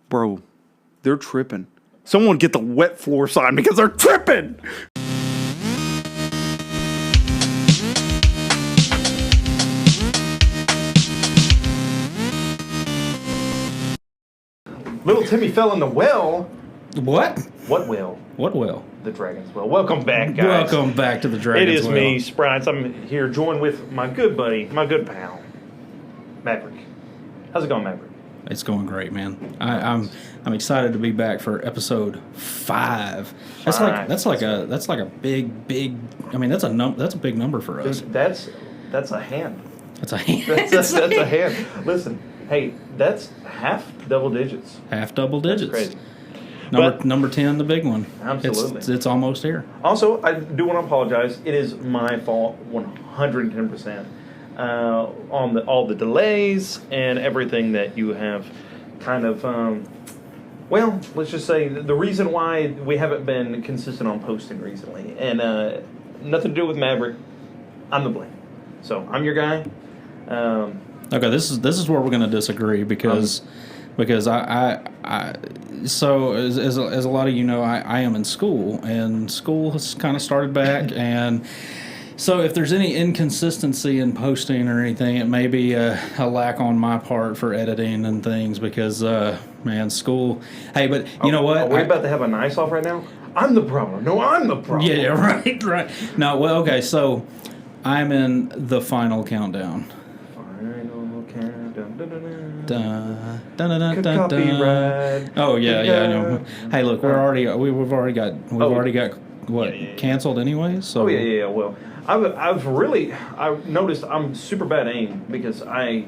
Bro, they're tripping. Someone get the wet floor sign because they're tripping! Little Timmy fell in the well. What? What well? What well? The Dragon's Well. Welcome back, guys. Welcome back to the Dragon's Well. It is me, Sprites. I'm here joined with my good buddy, my good pal, Mav3rick. How's it going, Mav3rick? It's going great, man. I'm excited to be back for episode 5. That's like a big. I mean, that's a big number for us. Dude, that's a hand. That's a hand. That's a hand. Listen, hey, that's half double digits. Half double digits. That's crazy. Number 10, the big one. Absolutely. It's almost here. Also, I do want to apologize. It is my fault 110%. On all the delays and everything that you have kind of, well, let's just say the reason why we haven't been consistent on posting recently, and nothing to do with Mav3rick. I'm the blame. So I'm your guy. Okay, this is where we're going to disagree because I so as a lot of you know, I am in school, and school has kind of started back, and so if there's any inconsistency in posting or anything, it may be a lack on my part for editing and things because, man, school. Hey, but you know what? Are we about to have a nice off right now? I'm the problem. No, I'm the problem. Yeah, right. No, well, okay, so I'm in the final countdown. Final countdown. Copyright. Oh yeah, I know. Hey, look, we've already got what canceled anyways. So yeah. Well, I've noticed I'm super bad at aim because I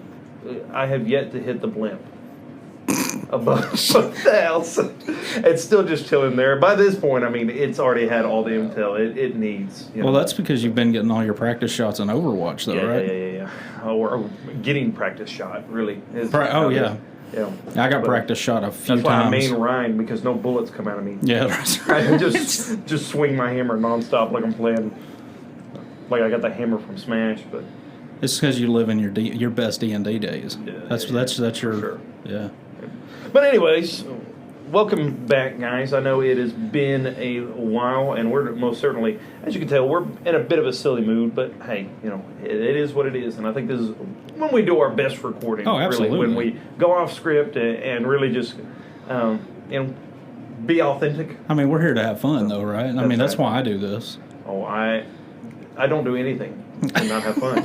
have yet to hit the blimp above the house. It's still just chilling there. By this point, I mean it's already had all the intel it needs. Well, that's because you've been getting all your practice shots in Overwatch, though, right? Yeah. Or getting practice shot really. Yeah. I got practice shot a few times. That's why I main Ryan, because no bullets come out of me. Yeah, that's right. I just swing my hammer nonstop like I'm playing. Like I got the hammer from Smash, but it's because you live in your best D&D days. Yeah, that's your sure. Yeah. But anyways, welcome back, guys. I know it has been a while, and we're most certainly, as you can tell, we're in a bit of a silly mood. But hey, you know, it is what it is, and I think this is when we do our best recording. Oh, absolutely. Really, when we go off script and really just, be authentic. I mean, we're here to have fun, though, right? I mean, that's why I do this. Oh, I don't do anything and not have fun.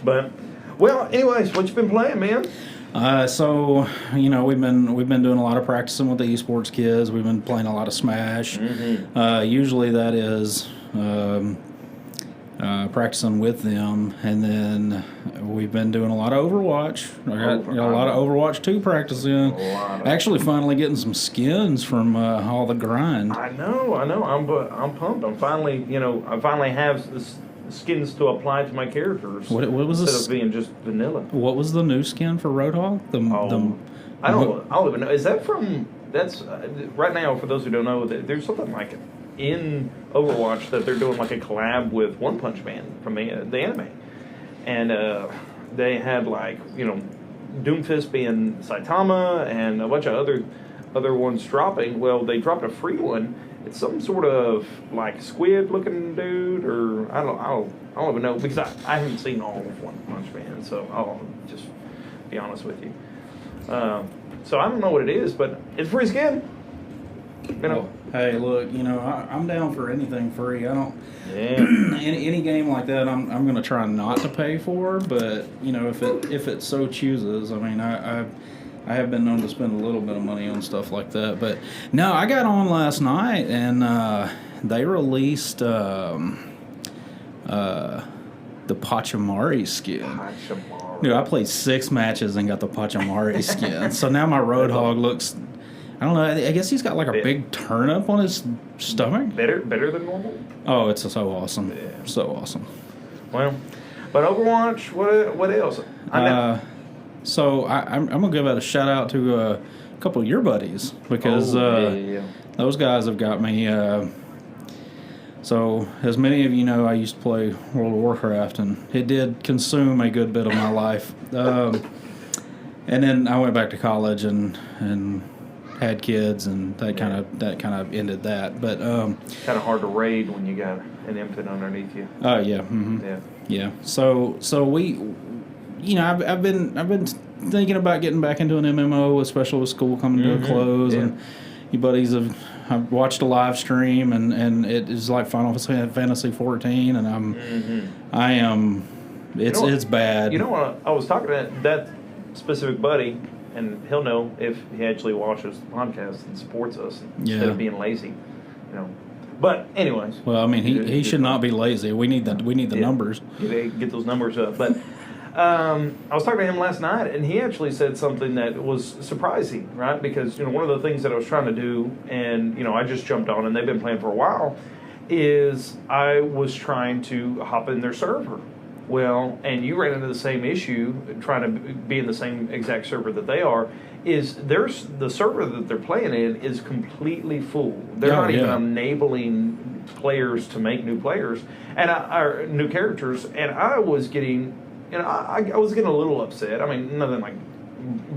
But, well, anyways, what you been playing, man? So, you know, we've been doing a lot of practicing with the esports kids. We've been playing a lot of Smash. Mm-hmm. Usually that is practicing with them, and then we've been doing a lot of Overwatch. I got a lot of Overwatch 2 practicing. Actually, finally getting some skins from all the grind. I know. I'm pumped. I finally have skins to apply to my characters. What was instead of being just vanilla? What was the new skin for Roadhog? I don't even know. Is that from? That's right now. For those who don't know, there's something like in Overwatch that they're doing like a collab with One Punch Man from the anime, and they had like Doomfist being Saitama and a bunch of other ones dropping. Well, they dropped a free one. It's some sort of like squid-looking dude, or I don't even know because I haven't seen all of One Punch Man, so I'll just be honest with you. So I don't know what it is, but it's free skin. Well, hey, look, I'm down for anything free. I don't. Yeah. any game like that, I'm going to try not to pay for, but if it so chooses, I mean, I have been known to spend a little bit of money on stuff like that. But no, I got on last night, and they released the Pachamari skin. Dude, I played 6 matches and got the Pachamari skin. So now my Roadhog looks, I don't know, I guess he's got like a big turnip on his stomach. Better than normal? Oh, it's so awesome. Yeah. So awesome. Well, but Overwatch, what else? So I'm going to give out a shout out to a couple of your buddies because those guys have got me. So as many of you know, I used to play World of Warcraft, and it did consume a good bit of my life. And then I went back to college and had kids, and that kind of ended that. But kind of hard to raid when you got an infant underneath you. Oh yeah, yeah. So we, I've been thinking about getting back into an MMO, especially with school coming to a close, and you buddies I've watched a live stream, and it is like Final Fantasy 14, and I am. It's bad. You know what? I was talking to that specific buddy, and he'll know if he actually watches the podcast and supports us instead of being lazy. But anyways. Well, I mean, he should not be lazy. We need the numbers. Get those numbers up. But I was talking to him last night, and he actually said something that was surprising, right? Because one of the things that I was trying to do, and I just jumped on, and they've been playing for a while, is I was trying to hop in their server. Well, and you ran into the same issue trying to be in the same exact server that they are. Is the server that they're playing in is completely full. They're not even enabling players to make new players or new characters. And I was getting, I was getting a little upset. I mean, nothing like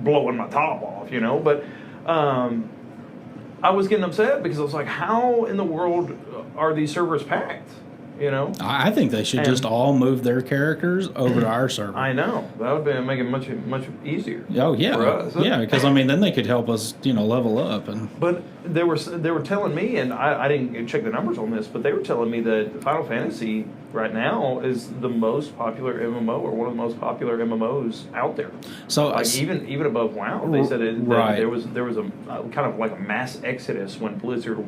blowing my top off, but I was getting upset because I was like, how in the world are these servers packed? I think they should just all move their characters over to our server. I know. That would make it much easier. Oh yeah, for us. Yeah. Because then they could help us, level up. But they were telling me, and I didn't check the numbers on this, but they were telling me that Final Fantasy right now is the most popular MMO, or one of the most popular MMOs out there. So even above WoW, they said that there was a kind of like a mass exodus when Blizzard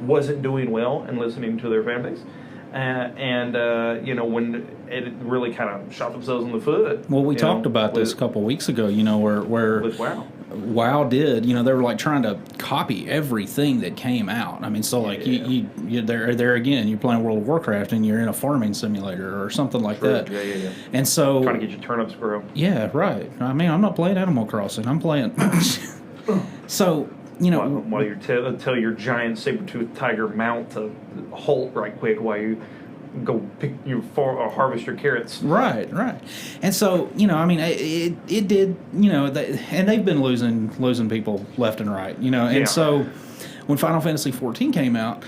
wasn't doing well and listening to their fan base. When it really kind of shot themselves in the foot. Well, we talked about this a couple of weeks ago, where with WoW. WoW did, they were like trying to copy everything that came out. I mean, so like you there again, you're playing World of Warcraft and you're in a farming simulator or something like that. Yeah. And so trying to get your turnips grow. Yeah, right. I mean, I'm not playing Animal Crossing. I'm playing. So. While you tell your giant saber-toothed tiger mount to halt right quick while you go pick harvest your carrots. Right. And so, it did, and they've been losing people left and right, and so when Final Fantasy 14 came out,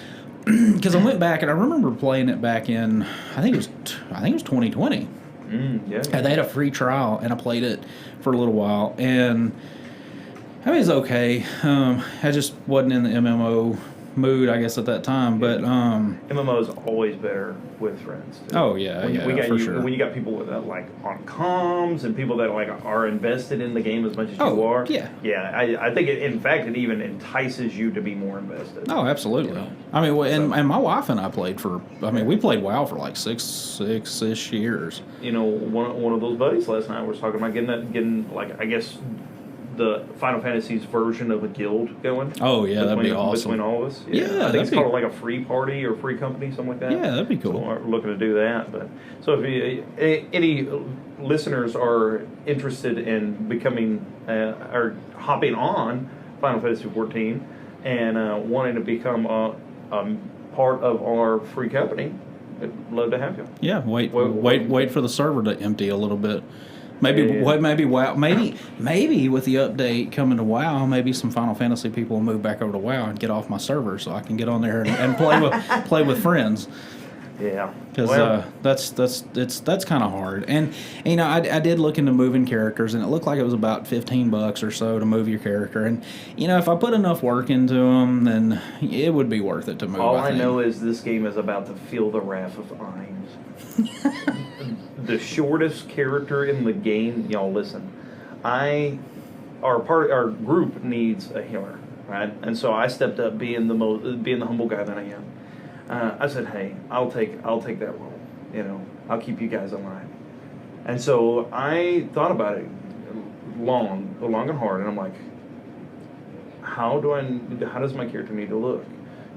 because I went back and I remember playing it back in, I think it was 2020. And they had a free trial, and I played it for a little while, and I mean, it was okay. I just wasn't in the MMO mood, I guess, at that time. But MMO is always better with friends. Too. Oh yeah, for sure. When you got people with like on comms and people that like are invested in the game as much as you are. Yeah. I think it even entices you to be more invested. Oh, absolutely. I mean, and my wife and I played for. I mean, we played WoW for like six-ish years. One of those buddies last night was talking about getting like, I guess, the Final Fantasy's version of a guild going. Oh yeah, that'd be awesome. Between all of us. Yeah, I think it's called like a free party or free company, something like that. Yeah, that'd be cool. So we're looking to do that. But so if any listeners are interested in becoming or hopping on Final Fantasy 14 and wanting to become a part of our free company, I'd love to have you. Yeah, wait for the server to empty a little bit. Maybe WoW. Maybe with the update coming to WoW, maybe some Final Fantasy people will move back over to WoW and get off my server so I can get on there and play with friends. Yeah, because that's kind of hard. And I did look into moving characters, and it looked like it was about $15 or so to move your character. And if I put enough work into them, then it would be worth it to move. All I know is this game is about to feel the wrath of Ainz. The shortest character in the game, y'all listen. Our group needs a healer, right? And so I stepped up, being the humble guy that I am. I said, hey, I'll take that role. I'll keep you guys alive. And so I thought about it long and hard, and I'm like, how does my character need to look?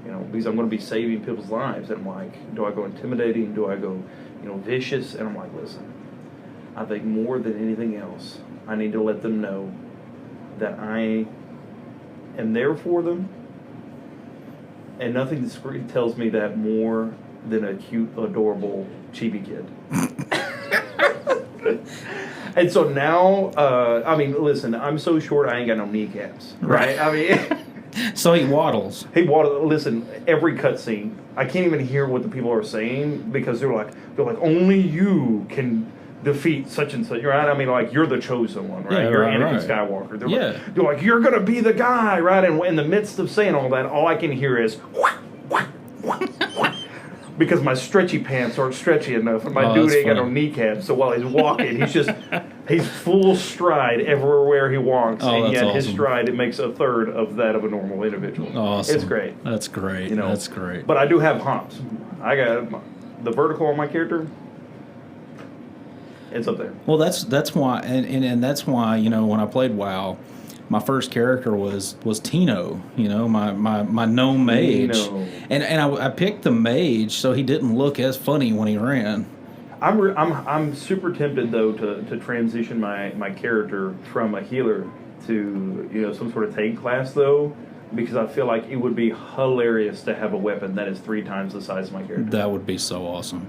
Because I'm going to be saving people's lives. And I'm like, do I go intimidating? Do I go, vicious? And I'm like, listen, I think more than anything else, I need to let them know that I am there for them. And nothing discreet tells me that more than a cute, adorable chibi kid. And so now, I mean, listen, I'm so short, I ain't got no kneecaps, right? I mean, So he waddles. Listen, every cutscene, I can't even hear what the people are saying because they're like, only you can defeat such and such, right? I mean, like, you're the chosen one, right? Yeah, You're right, Anakin right. Skywalker. They're like, you're gonna be the guy, right? And in the midst of saying all that, all I can hear is because my stretchy pants aren't stretchy enough, and my dude ain't got no kneecaps. So while he's walking, he's full stride everywhere he walks, and yet his stride it makes a third of that of a normal individual. Awesome. It's great. That's great. You know, that's great. But I do have hops. I got the vertical on my character. It's up there. Well, that's why, and that's why, you know, when I played WoW, my first character was Tino, you know, my gnome mage, and I picked the mage so he didn't look as funny when he ran. I'm super tempted though to transition my character from a healer to, you know, some sort of tank class though, because I feel like it would be hilarious to have a weapon that is 3 times the size of my character. That would be so awesome.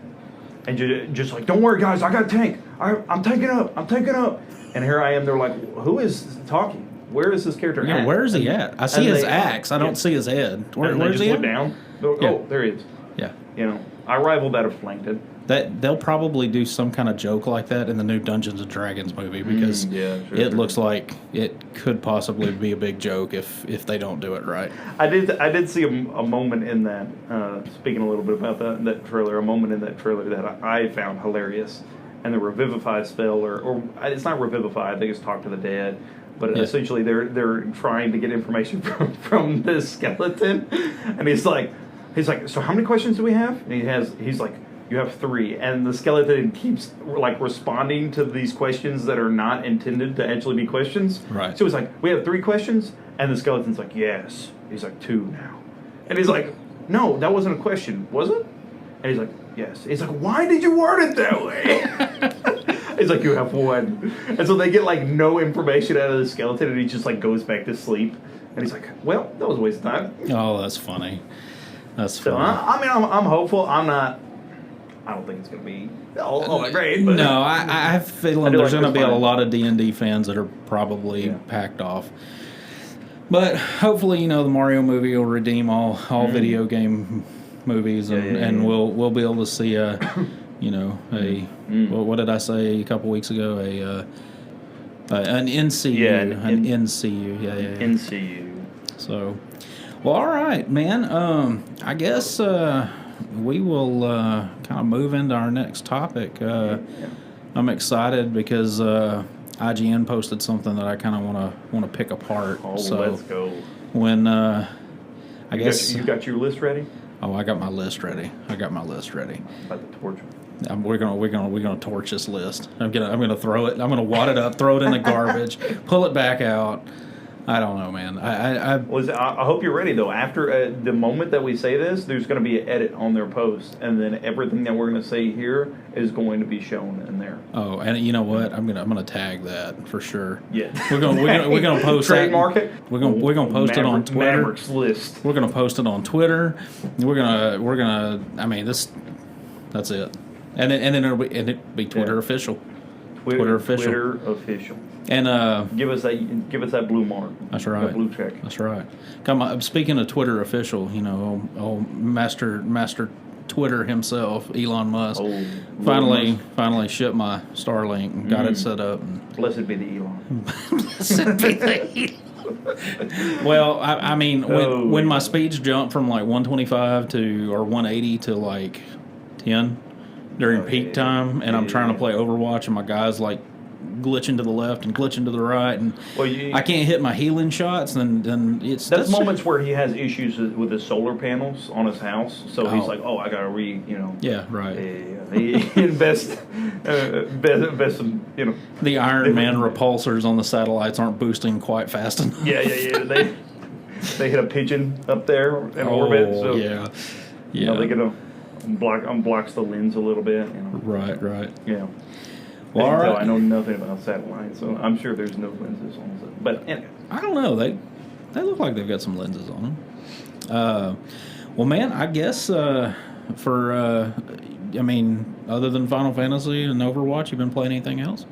And just like, don't worry guys, I got a tank. I'm tanking up. And here I am. They're like, who is talking? Where is this character at? Where is he at? I see his axe. I don't see his head. Where's he at? Look down. Oh, there he is. Yeah. You know, I rival that of Flanked. That they'll probably do some kind of joke like that in the new Dungeons and Dragons movie because it looks like it could possibly be a big joke if they don't do it right. I did see a moment in that. Speaking a little bit about that trailer, a moment in that trailer that I found hilarious, and the revivify spell, or it's not revivify. I think it's talk to the dead. But essentially, they're trying to get information from this skeleton, and he's like, so how many questions do we have? And he's like, you have 3, and the skeleton keeps like responding to these questions that are not intended to actually be questions. Right. So he's like, we have 3 questions, and the skeleton's like, yes. He's like, 2 now, and he's like, no, that wasn't a question, was it? And he's like, yes. He's like, why did you word it that way? He's like, you have 1. And so they get like no information out of the skeleton, and he just like goes back to sleep. And he's like, well, that was a waste of time. Oh, that's funny. That's funny. I mean, I'm hopeful. I don't think it's going to be all great. But no, I have a feeling there's going to be a lot of D&D fans that are probably packed off. But hopefully, you know, the Mario movie will redeem all video game movies, and we'll be able to see you know, what did I say a couple weeks ago? An NCU, an NCU, NCU. So, well, all right, man. I guess we will kind of move into our next topic. I'm excited because IGN posted something that I kind of want to pick apart. Oh, so let's go. When I guess you got your list ready. Oh, I got my list ready. About the torch. We're gonna torch this list. I'm gonna throw it. I'm gonna wad it up, throw it in the garbage, pull it back out. I don't know, man. I hope you're ready though. After the moment that we say this, there's going to be an edit on their post, and then everything that we're going to say here is going to be shown in there. Oh, and you know what? I'm gonna tag that for sure. Yeah, we're gonna post trademark it. We're gonna post it on Twitter. Maverick's list. We're gonna post it on Twitter. We're gonna. I mean, that's it. And then it'll be Twitter official. Twitter official. And give us that blue mark. That's right. That blue check. That's right. Speaking of Twitter official, you know, master Twitter himself, Elon Musk, finally shipped my Starlink and got it set up. And blessed be the Elon. Blessed be the Elon. Well, I mean, when my speeds jump from like 125 or 180 to like 10 during peak time, and I'm trying to play Overwatch, and my guy's like glitching to the left and glitching to the right, and I can't hit my healing shots, then it's... That's moments where he has issues with his solar panels on his house, so he's like, I gotta Yeah, right. He invest some, The Iron Man repulsors on the satellites aren't boosting quite fast enough. Yeah. They hit a pigeon up there in orbit, so... Yeah. They get blocks the lens a little bit. Right. Yeah. Well, all right. I know nothing about satellites, so I'm sure there's no lenses on it. But anyway. I don't know. They look like they've got some lenses on them. Well, man, I guess other than Final Fantasy and Overwatch, you been playing anything else?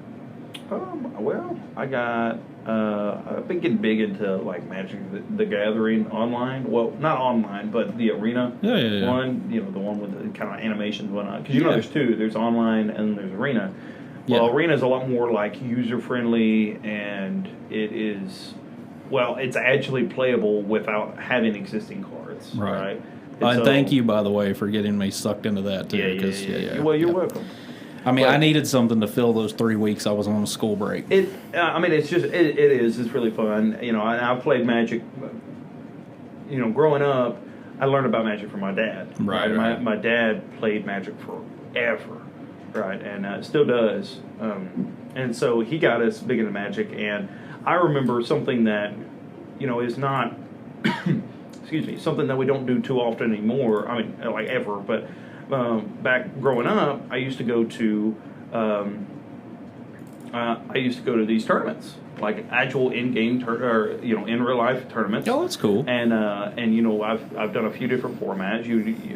Well, I got. I've been getting big into like Magic the Gathering online. Well, not online, but the arena one. You know, the one with the kind of animations and whatnot. Because you know, there's two. There's online and there's arena. Well, arena is a lot more like user friendly, and it is. Well, it's actually playable without having existing cards. Right. And so, thank you, by the way, for getting me sucked into that too. Yeah. Well, you're welcome. I mean, I needed something to fill those 3 weeks I was on a school break. I mean, it's just it is. It's really fun. You know, I've played Magic. You know, growing up, I learned about Magic from my dad. Right. My dad played Magic forever, right, and still does. And so he got us big into Magic, and I remember something that, you know, is not, excuse me, something that we don't do too often anymore. I mean, like ever, but. Back growing up, I used to go to these tournaments, like actual in-game or you know in real life tournaments. Oh, that's cool. And you know I've done a few different formats.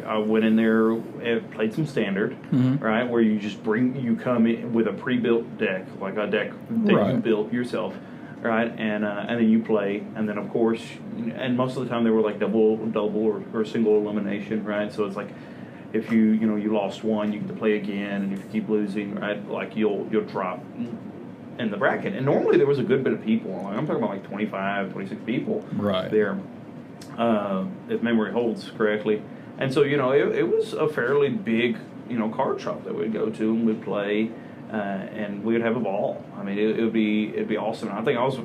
I went in there and played some standard, right, where you just come in with a pre-built deck, like a deck that you built yourself. Right, and then you play, and then of course, and most of the time they were like double or single elimination, right? So it's like. If you lost one, you get to play again, and if you keep losing, right, like you'll drop in the bracket. And normally there was a good bit of people. Like I'm talking about like 25, 26 people there, if memory holds correctly. And so it was a fairly big card shop that we'd go to and we'd play, and we would have a ball. I mean, it'd be awesome. I think I was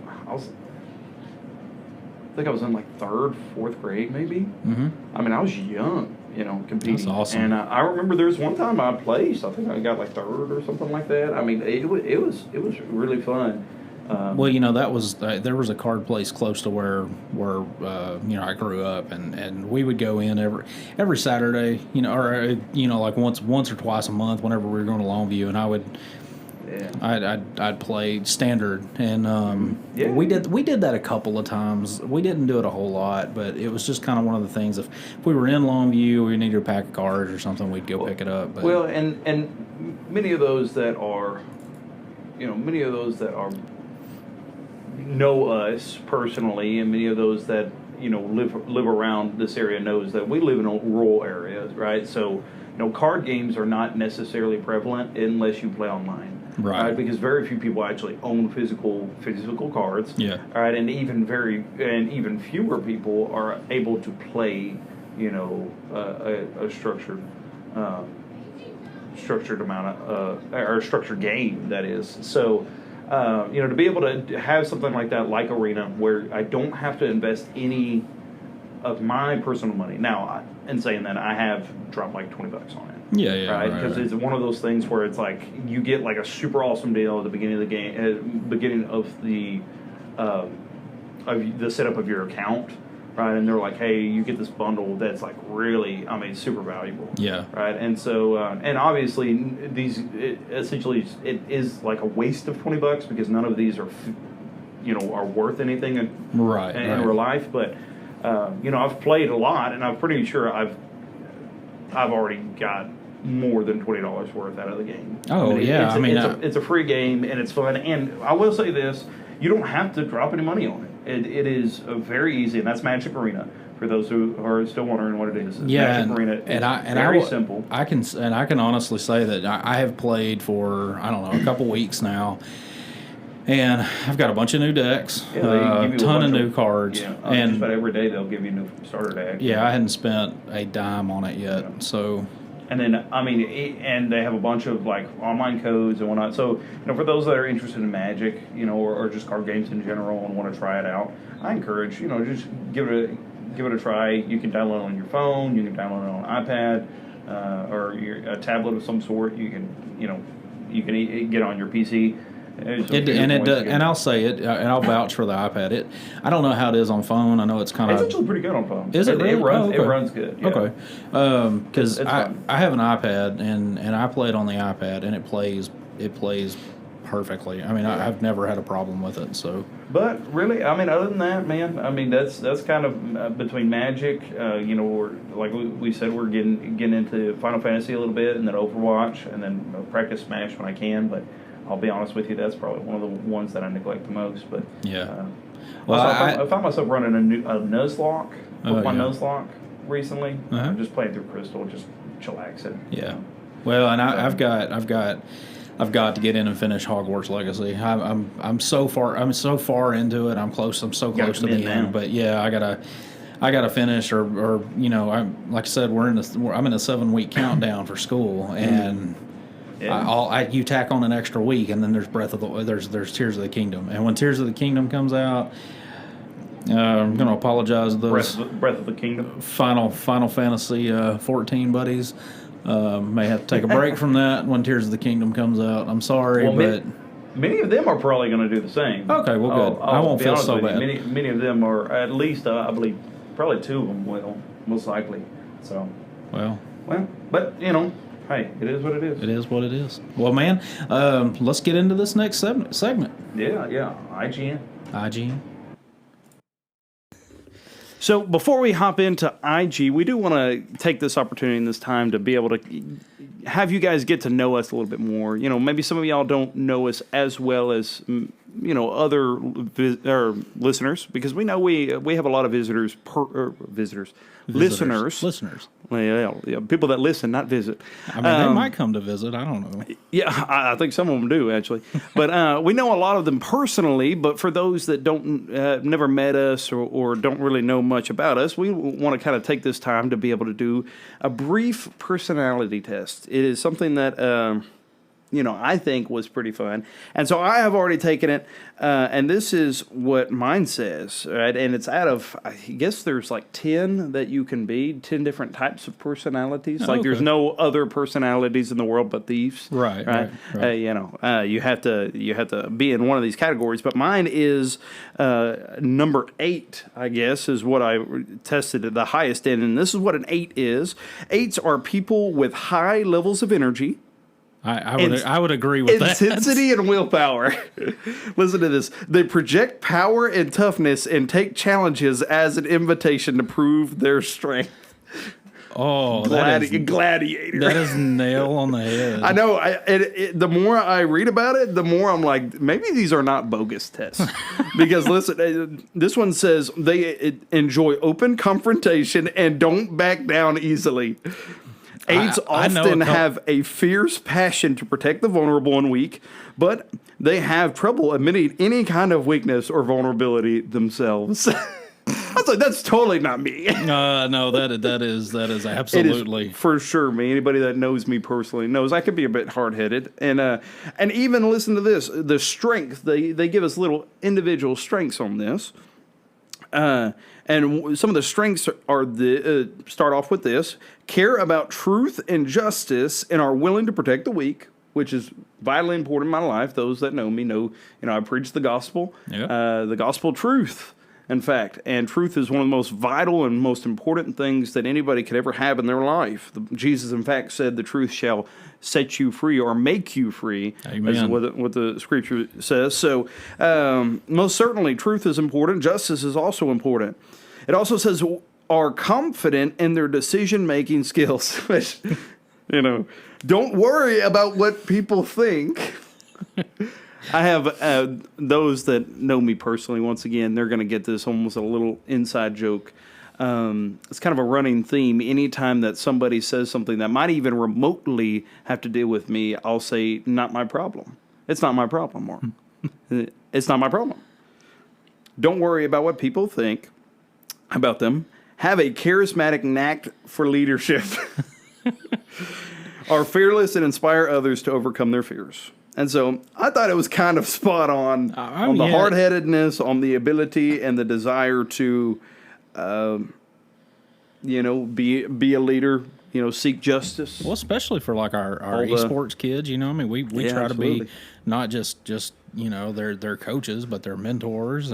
in like 3rd, 4th grade maybe. I mean, I was young. Competing. That's awesome. And I remember there was one time I placed. I think I got like 3rd or something like that. I mean, it was really fun. Well, that was there was a card place close to where I grew up, and we would go in every Saturday, or like once or twice a month whenever we were going to Longview, and I would. Yeah. I'd play standard, and we did that a couple of times. We didn't do it a whole lot, but it was just kind of one of the things. If we were in Longview, we needed a pack of cards or something, we'd go pick it up. But. Well, and many of those that are, know us personally, and many of those that live around this area knows that we live in rural areas, right? So card games are not necessarily prevalent unless you play online. Right, because very few people actually own physical cards. Yeah. All right, and even fewer people are able to play, a structured amount of or structured game that is. So, to be able to have something like that, like Arena, where I don't have to invest any of my personal money. Now, in saying that, I have dropped like $20 on it. Yeah, right. Because it's one of those things where it's like you get like a super awesome deal at the beginning of the game, beginning of the setup of your account, right? And they're like, hey, you get this bundle that's like really, super valuable. Yeah. Right. And so, and obviously, essentially it is like a waste of $20 because none of these are, are worth anything in real life, but. I've played a lot, and I'm pretty sure I've already got more than $20 worth out of the game. Oh, it's a free game, and it's fun. And I will say this: you don't have to drop any money on it. It is very easy, and that's Magic Arena. For those who are still wondering what it is, Magic Arena is very simple. I can honestly say that I have played for a couple weeks now. And I've got a bunch of new decks, a ton of new cards. Yeah, and just about every day they'll give you a new starter deck. Yeah, I hadn't spent a dime on it yet. Yeah. So, and then and they have a bunch of like online codes and whatnot. So for those that are interested in Magic, or just card games in general and want to try it out, I encourage just give it a try. You can download it on your phone. You can download it on iPad or a tablet of some sort. You can get on your PC. And I'll say it, and I'll vouch for the iPad. I don't know how it is on phone. I know it's kind of. It's actually pretty good on phone. Is it really? It runs good. Yeah. Okay. Because I have an iPad and I play it on the iPad and it plays perfectly. I've never had a problem with it. So. But really, other than that, man, that's kind of between Magic. We're, like we said, we're getting into Final Fantasy a little bit, and then Overwatch, and then practice Smash when I can, but. I'll be honest with you, that's probably one of the ones that I neglect the most. But Yeah. Well, I found myself running a Nuzlocke with my Nuzlocke recently. Just playing through Crystal, just chillaxing. Yeah. Well, and I've got to get in and finish Hogwarts Legacy. I'm so far into it. I'm so close to the end. But yeah, I gotta finish, or you know, I'm like I said, I'm in a 7-week countdown for school, and you tack on an extra week, and then there's there's Tears of the Kingdom, and when Tears of the Kingdom comes out, I'm gonna apologize to those Breath of the Kingdom Final Fantasy 14 buddies. May have to take a break from that when Tears of the Kingdom comes out. I'm sorry, but many of them are probably going to do the same. Okay, well, good. I won't feel so bad. Many of them are, at least I believe, probably 2 of them will, most likely. So, well, but you know, hey, it is what it is. It is what it is. Well, man, let's get into this next segment. Yeah, IGN. So before we hop into IG, we do want to take this opportunity in this time to be able to have you guys get to know us a little bit more. You know, maybe some of y'all don't know us as well as, you know, other listeners, because we know we have a lot of listeners. Well, yeah, people that listen, not visit. I mean, they might come to visit. I don't know. Yeah, I think some of them do, actually. But we know a lot of them personally, but for those that don't never met us or don't really know much about us, we want to kind of take this time to be able to do a brief personality test. It is something that you know, I think was pretty fun. And so I have already taken it, and this is what mine says, right? And it's out of, I guess there's like 10 that you can be, 10 different types of personalities. Like there's no other personalities in the world but these. Right. You know, you have to be in one of these categories. But mine is number 8, I guess, is what I tested at the highest in. And this is what an 8 is. 8s are people with high levels of energy. I would agree with that. Intensity and willpower. Listen to this. They project power and toughness and take challenges as an invitation to prove their strength. Oh, gladiator. That is nail on the head. I know. The more I read about it, the more I'm like, maybe these are not bogus tests. Because listen, this one says they enjoy open confrontation and don't back down easily. 8s often have a fierce passion to protect the vulnerable and weak, but they have trouble admitting any kind of weakness or vulnerability themselves. I was like, that's totally not me. No, that is absolutely. It is for sure me. Anybody that knows me personally knows I could be a bit hard-headed. And even listen to this, the strength, they give us little individual strengths on this. And some of the strengths are start off with this: care about truth and justice and are willing to protect the weak, which is vitally important in my life. Those that know me know, I preach the gospel, the gospel truth, in fact. And truth is one of the most vital and most important things that anybody could ever have in their life. Jesus, in fact, said the truth shall set you free or make you free. Amen. Is what the scripture says. So most certainly truth is important. Justice is also important. It also says are confident in their decision-making skills. Which, don't worry about what people think. I have those that know me personally. Once again, they're going to get this almost a little inside joke. It's kind of a running theme. Anytime that somebody says something that might even remotely have to deal with me, I'll say, not my problem. It's not my problem, Mark. It's not my problem. Don't worry about what people think about them. Have a charismatic knack for leadership. Are fearless and inspire others to overcome their fears. And so I thought it was kind of spot on the hard-headedness, on the ability and the desire to, be a leader, seek justice. Well, especially for like our esports kids, we try to be not just their coaches, but their mentors,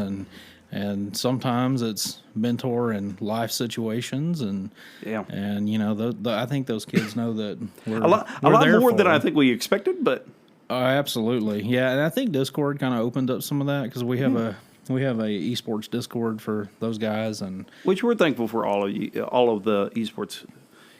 and sometimes it's mentor in life situations, and I think those kids know that we're a lot more than I think we expected, but. Absolutely, yeah, and I think Discord kind of opened up some of that because we have a esports Discord for those guys, and which we're thankful for all of the esports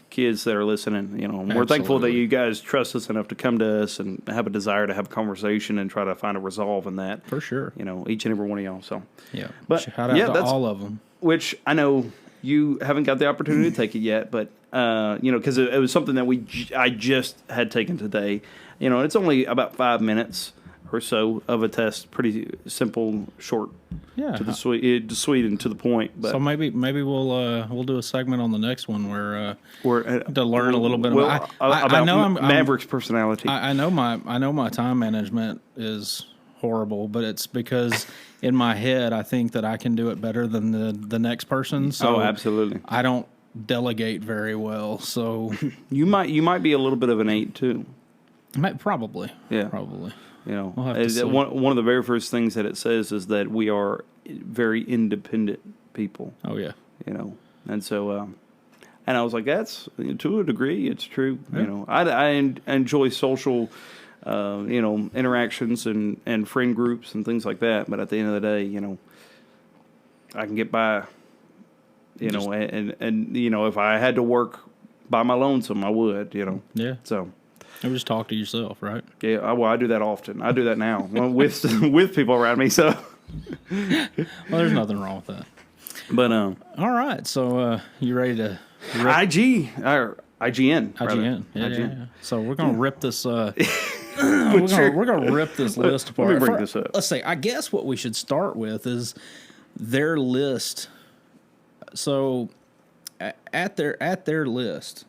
kids that are listening. And we're thankful that Absolutely. you guys trust us enough to come to us and have a desire to have a conversation and try to find a resolve in that. For sure. Each and every one of y'all. So, Yeah. But, Shout out yeah, to that's- all of them. which I know you haven't got the opportunity to take it yet, but because it was something that I just had taken today. It's only about 5 minutes or so of a test. Pretty simple, short, Yeah. to the sweet and to the point. But So maybe we'll do a segment on the next one where we're to learn a little bit about I know Maverick's personality. I know my time management is horrible, but it's because in my head I think that I can do it better than the next person. So Absolutely. I don't delegate very well. So You might be a little bit of an 8 too. probably. Yeah. Probably. We'll have to see. one of the very first things that it says is that we are very independent people. Oh yeah. And so, and I was like, that's to a degree, it's true. Yeah. I enjoy social, interactions and friend groups and things like that. But at the end of the day, I can get by. And if I had to work by my lonesome, I would. Yeah. So. You just talk to yourself, right? Yeah, I do that often. I do that now with people around me. So, Well, there's nothing wrong with that. but All right, so you ready to IGN, rather. IGN? Yeah, IGN. yeah. So we're gonna rip this. We're gonna rip this list apart. Let me bring this up. Let's say. I guess what we should start with is their list. So at their list,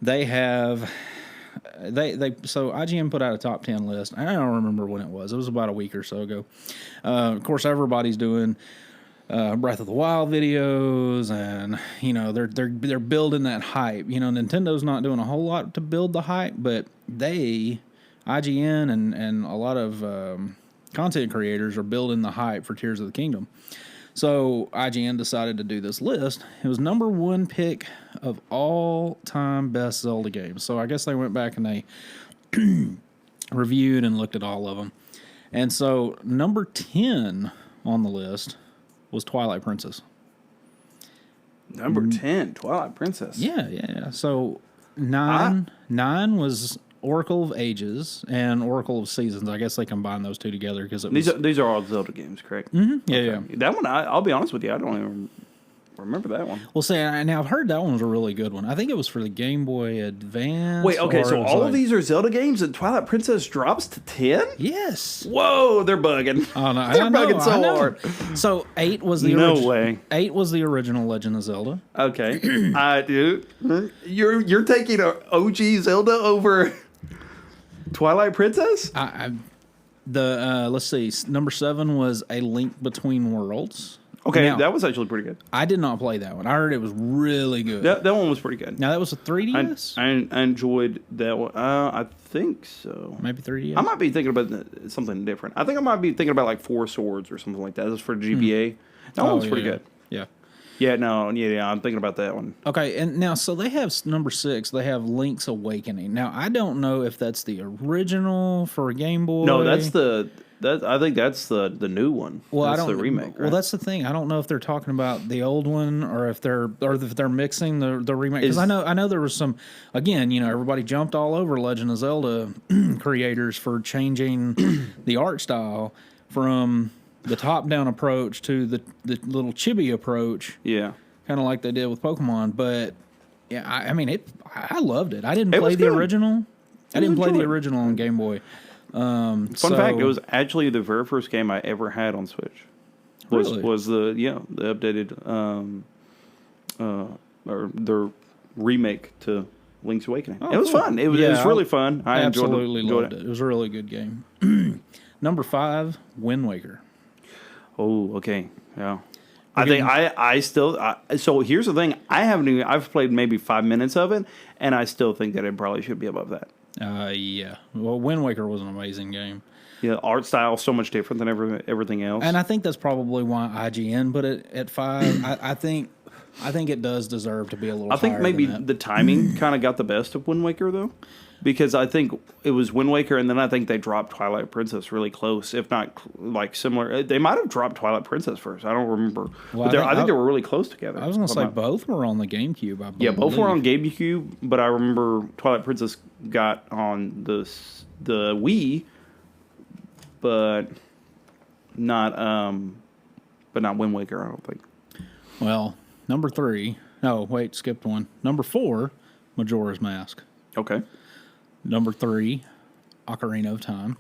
they have. So IGN put out a top 10 list. I don't remember when it was. It was about a week or so ago. Of course, everybody's doing Breath of the Wild videos, and they're building that hype. Nintendo's not doing a whole lot to build the hype, but IGN and a lot of content creators are building the hype for Tears of the Kingdom. So IGN decided to do this list. It was number one pick of all-time best Zelda games. So I guess they went back and they reviewed and looked at all of them. And so number 10 on the list was Twilight Princess. Number 10, Twilight Princess. Yeah. So nine was Oracle of Ages and Oracle of Seasons. I guess they combined those two together because it was... These are all Zelda games, correct? Mm-hmm. Yeah. That one, I'll be honest with you, I don't even remember that one. Well, now I've heard that one was a really good one. I think it was for the Game Boy Advance. Wait, okay, or so it was all of these are Zelda games and Twilight Princess drops to 10? Yes. Whoa, they're bugging. Oh no, They're I know, bugging so I know. hard. So 8 was the No way. 8 was the original Legend of Zelda. Okay, dude, you're taking a OG Zelda over Twilight Princess? Let's see, number 7 was A Link Between Worlds. Okay, Now, that was actually pretty good. I did not play that one. I heard it was really good. That one was pretty good. Now that was a 3DS. I enjoyed that one. I think so. Maybe 3DS. I might be thinking about something different. I think I might be thinking about like Four Swords or something like that. That's for GBA. That one was pretty good. Yeah. Yeah, no, yeah, I'm thinking about that one. Okay, and now so they have number 6. They have Link's Awakening. Now I don't know if that's the original for Game Boy. No, I think that's the new one. Well, that's I don't. the remake. Right? Well, that's the thing. I don't know if they're talking about the old one or if they're mixing the remake. Because I know there was some. Again, everybody jumped all over Legend of Zelda creators for changing the art style from the top-down approach to the little chibi approach. Yeah, kind of like they did with Pokemon. But yeah, I mean, I loved it. I didn't It play was the good. original. I didn't play the enjoyable. original on Game Boy. Fun fact: it was actually the very first game I ever had on Switch. Really? Was the updated or the remake to Link's Awakening. Oh, it was cool. fun. It was really fun. I absolutely enjoyed loved it. It was a really good game. Number 5, Wind Waker. Oh, okay, yeah. I still. So here's the thing: I've played maybe 5 minutes of it, and I still think that it probably should be above that. Yeah. Well, Wind Waker was an amazing game. Yeah, art style so much different than everything else. And I think that's probably why IGN put it at 5. I think it does deserve to be a little higher. I think maybe than that. the timing kind of got the best of Wind Waker, though. because I think it was Wind Waker, and then I think they dropped Twilight Princess really close, if not like similar. They might have dropped Twilight Princess first. I don't remember. Well, But I think they were really close together. I was going to say both were on the GameCube. I Yeah, both were on believe. GameCube, but I remember Twilight Princess got on the Wii, but not Wind Waker. I don't think. Well, number 3. No, wait, skipped one. Number 4, Majora's Mask. Okay. Number 3, Ocarina of Time.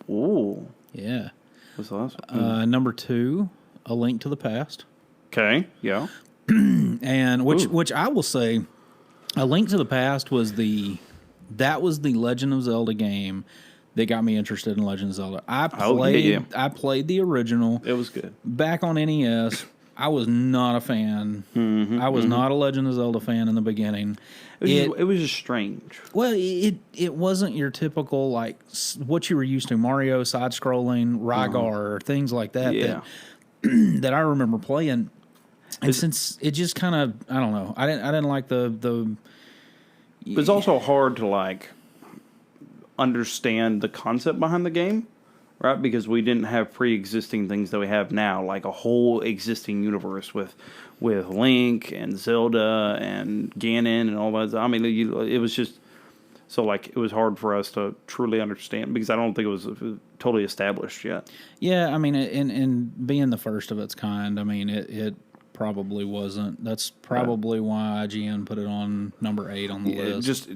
Ooh. Yeah. What's the last one? Number 2, A Link to the Past. Okay. Yeah. And which I will say, A Link to the Past was the Legend of Zelda game that got me interested in Legend of Zelda. I played the original. It was good. Back on NES. I was not a fan. I was not a Legend of Zelda fan in the beginning. It was just strange. Well, it wasn't your typical, like, what you were used to, Mario, side-scrolling, Rygar, things like that, Yeah. that I remember playing. And since it just kind of, I don't know, I didn't like the. It's also hard to, like, understand the concept behind the game. Right, because we didn't have pre-existing things that we have now, like a whole existing universe with Link and Zelda and Ganon and all that. I mean, it was just so like it was hard for us to truly understand because I don't think it was totally established yet. Yeah, I mean, and being the first of its kind, I mean, it probably wasn't. That's probably why IGN put it on number 8 on the list.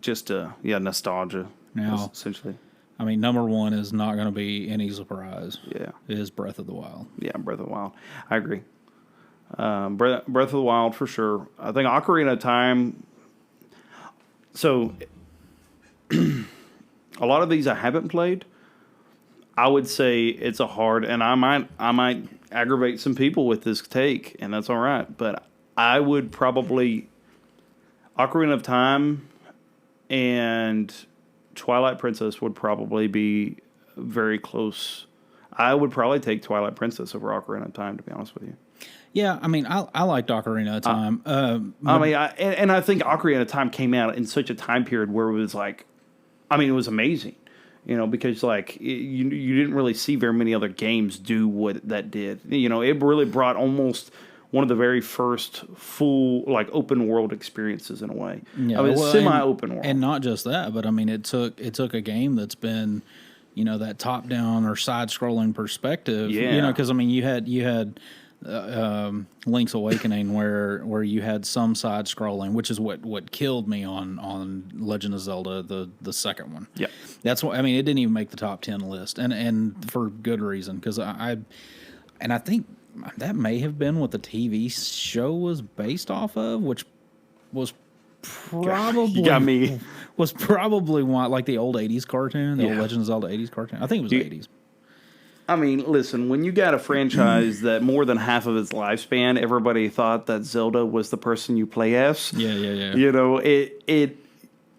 Just nostalgia. Now, essentially. I mean, number 1 is not going to be any surprise. Yeah. It is Breath of the Wild. Yeah, Breath of the Wild. I agree. Breath of the Wild for sure. I think Ocarina of Time. So, a lot of these I haven't played. I would say it's a hard, and I might aggravate some people with this take, and that's all right. But I would probably Ocarina of Time and Twilight Princess would probably be very close. I would probably take Twilight Princess over Ocarina of Time, to be honest with you. Yeah, I mean, I liked Ocarina of Time. I think Ocarina of Time came out in such a time period where it was like, I mean, it was amazing, because like you didn't really see very many other games do what that did. It really brought almost one of the very first full like open world experiences in a way. Yeah, I mean, semi-open world, and not just that, but I mean, it took a game that's been, that top down or side scrolling perspective. Yeah, because I mean, you had Link's Awakening where you had some side scrolling, which is what killed me on Legend of Zelda, the second one. Yeah, that's what I mean. It didn't even make the top 10 list, and for good reason, because I think that may have been what the TV show was based off of, which was probably you got me. Was probably why, like the old 80s cartoon, the old Legend of Zelda 80s cartoon. I think it was 80s. I mean, listen, when you got a franchise that more than half of its lifespan, everybody thought that Zelda was the person you play as. Yeah.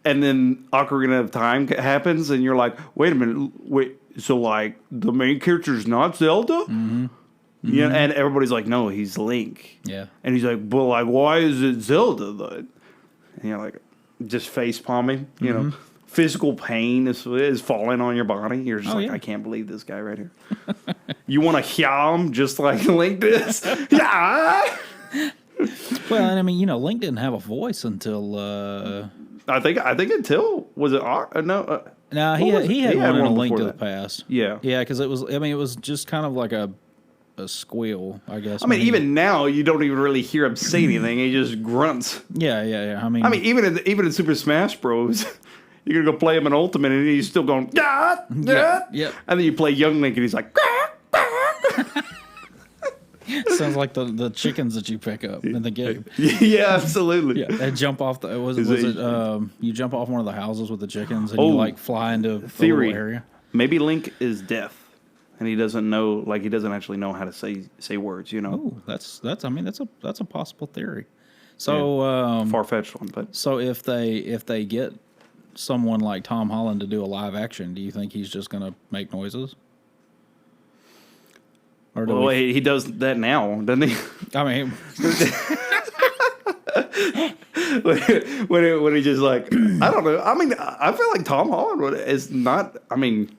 And then Ocarina of Time happens, and you're like, wait a minute, so like the main character's not Zelda? Mm-hmm. Yeah, and everybody's like, no, he's Link. Yeah. And he's like, well, like, why is it Zelda then? And you're like, just face palming, physical pain is falling on your body. You're just I can't believe this guy right here. You want to hear him just like Link does? Yeah. Well, and I mean, Link didn't have a voice until I think until was it no? No, he had one in A Link to the that. Past. Yeah, because it was just kind of like a squeal, I guess. I mean, even now you don't even really hear him say anything. He just grunts. Yeah. I mean, even in Super Smash Bros. You're gonna go play him in Ultimate, and he's still going, yeah. And then you play Young Link, and he's like, sounds like the chickens that you pick up in the game. Yeah, absolutely. Yeah, they jump off the. Was it? You jump off one of the houses with the chickens, and you like fly into the little area. Maybe Link is deaf, and he doesn't know, like he doesn't actually know how to say words. Oh, that's. I mean, that's a possible theory. So far-fetched one, but so if they get someone like Tom Holland to do a live action, do you think he's just going to make noises? Or he does that now, doesn't he? I mean, when he just like, I don't know. I mean, I feel like Tom Holland is not. I mean,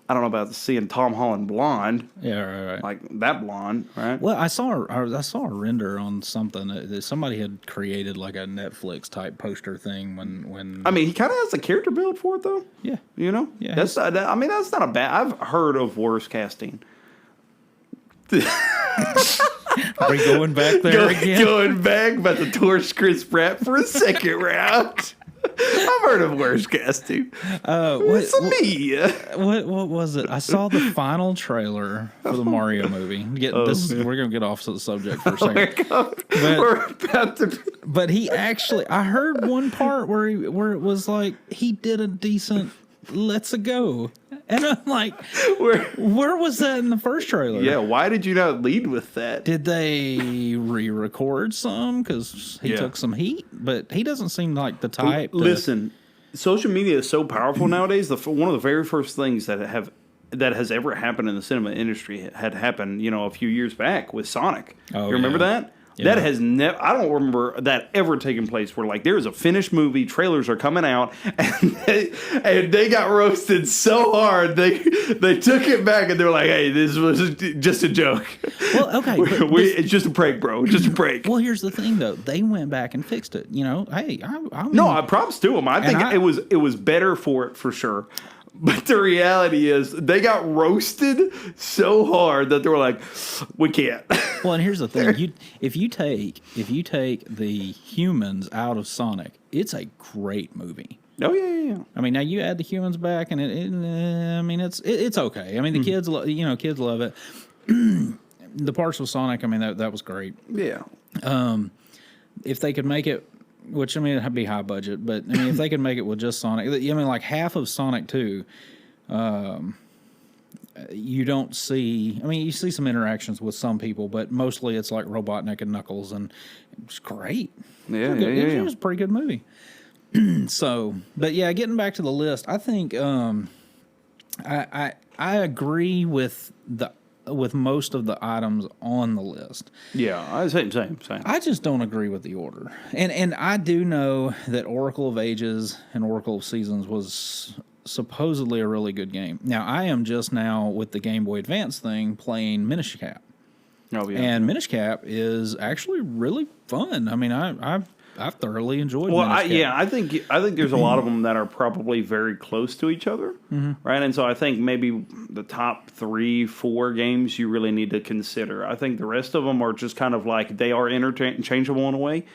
I don't know about seeing Tom Holland blonde. Yeah, right. Like that blonde, right? Well, I saw a render on something that somebody had created like a Netflix type poster thing when. I mean, he kind of has a character build for it, though. Yeah, You know. Yeah, That's. I mean, that's not a bad. I've heard of worse casting. Are we going back there again? Going back, about to torch Chris Pratt for a second round. I've heard of worse casting. It's me. What was it? I saw the final trailer for the Mario movie. We're gonna get off to the subject for a second. We're about to. But he actually, I heard one part where it was like he did a decent "Let's go," and I'm like, where was that in the first trailer? Yeah, why did you not lead with that? Did they re-record some because he took some heat? But he doesn't seem like the type. Listen, social media is so powerful nowadays. One of the very first things that has ever happened in the cinema industry had happened, a few years back with Sonic. Oh, you remember that? Yeah. That has never. I don't remember that ever taking place. Where like there's a finished movie, trailers are coming out, and they got roasted so hard they took it back and they were like, "Hey, this was just a joke. Well, okay, it's just a prank, bro. It's just a prank." Well, here's the thing, though. They went back and fixed it. Hey, I props to them. I think it was better for it for sure. But the reality is, they got roasted so hard that they were like, "We can't." Well, and here's the thing: if you take the humans out of Sonic, it's a great movie. Oh yeah. I mean, now you add the humans back, and it's okay. I mean, the kids love it. The parts with Sonic, I mean, that was great. Yeah. If they could make it. Which, I mean, it'd be high budget, but, I mean, if they could make it with just Sonic, I mean, like half of Sonic 2, you don't see, I mean, you see some interactions with some people, but mostly it's like Robotnik and Knuckles, and it's great. Yeah. It was a pretty good movie. So, but yeah, getting back to the list, I think I agree with most of the items on the list. Yeah, same. I just don't agree with the order. And I do know that Oracle of Ages and Oracle of Seasons was supposedly a really good game. Now, I am just now, with the Game Boy Advance thing, playing Minish Cap. Oh, yeah. And Minish Cap is actually really fun. I mean, I've thoroughly enjoyed Minish Cap. I think there's a lot of them that are probably very close to each other, right? And so I think maybe the top 3-4 games you really need to consider. I think the rest of them are just kind of like they are interchangeable in a way.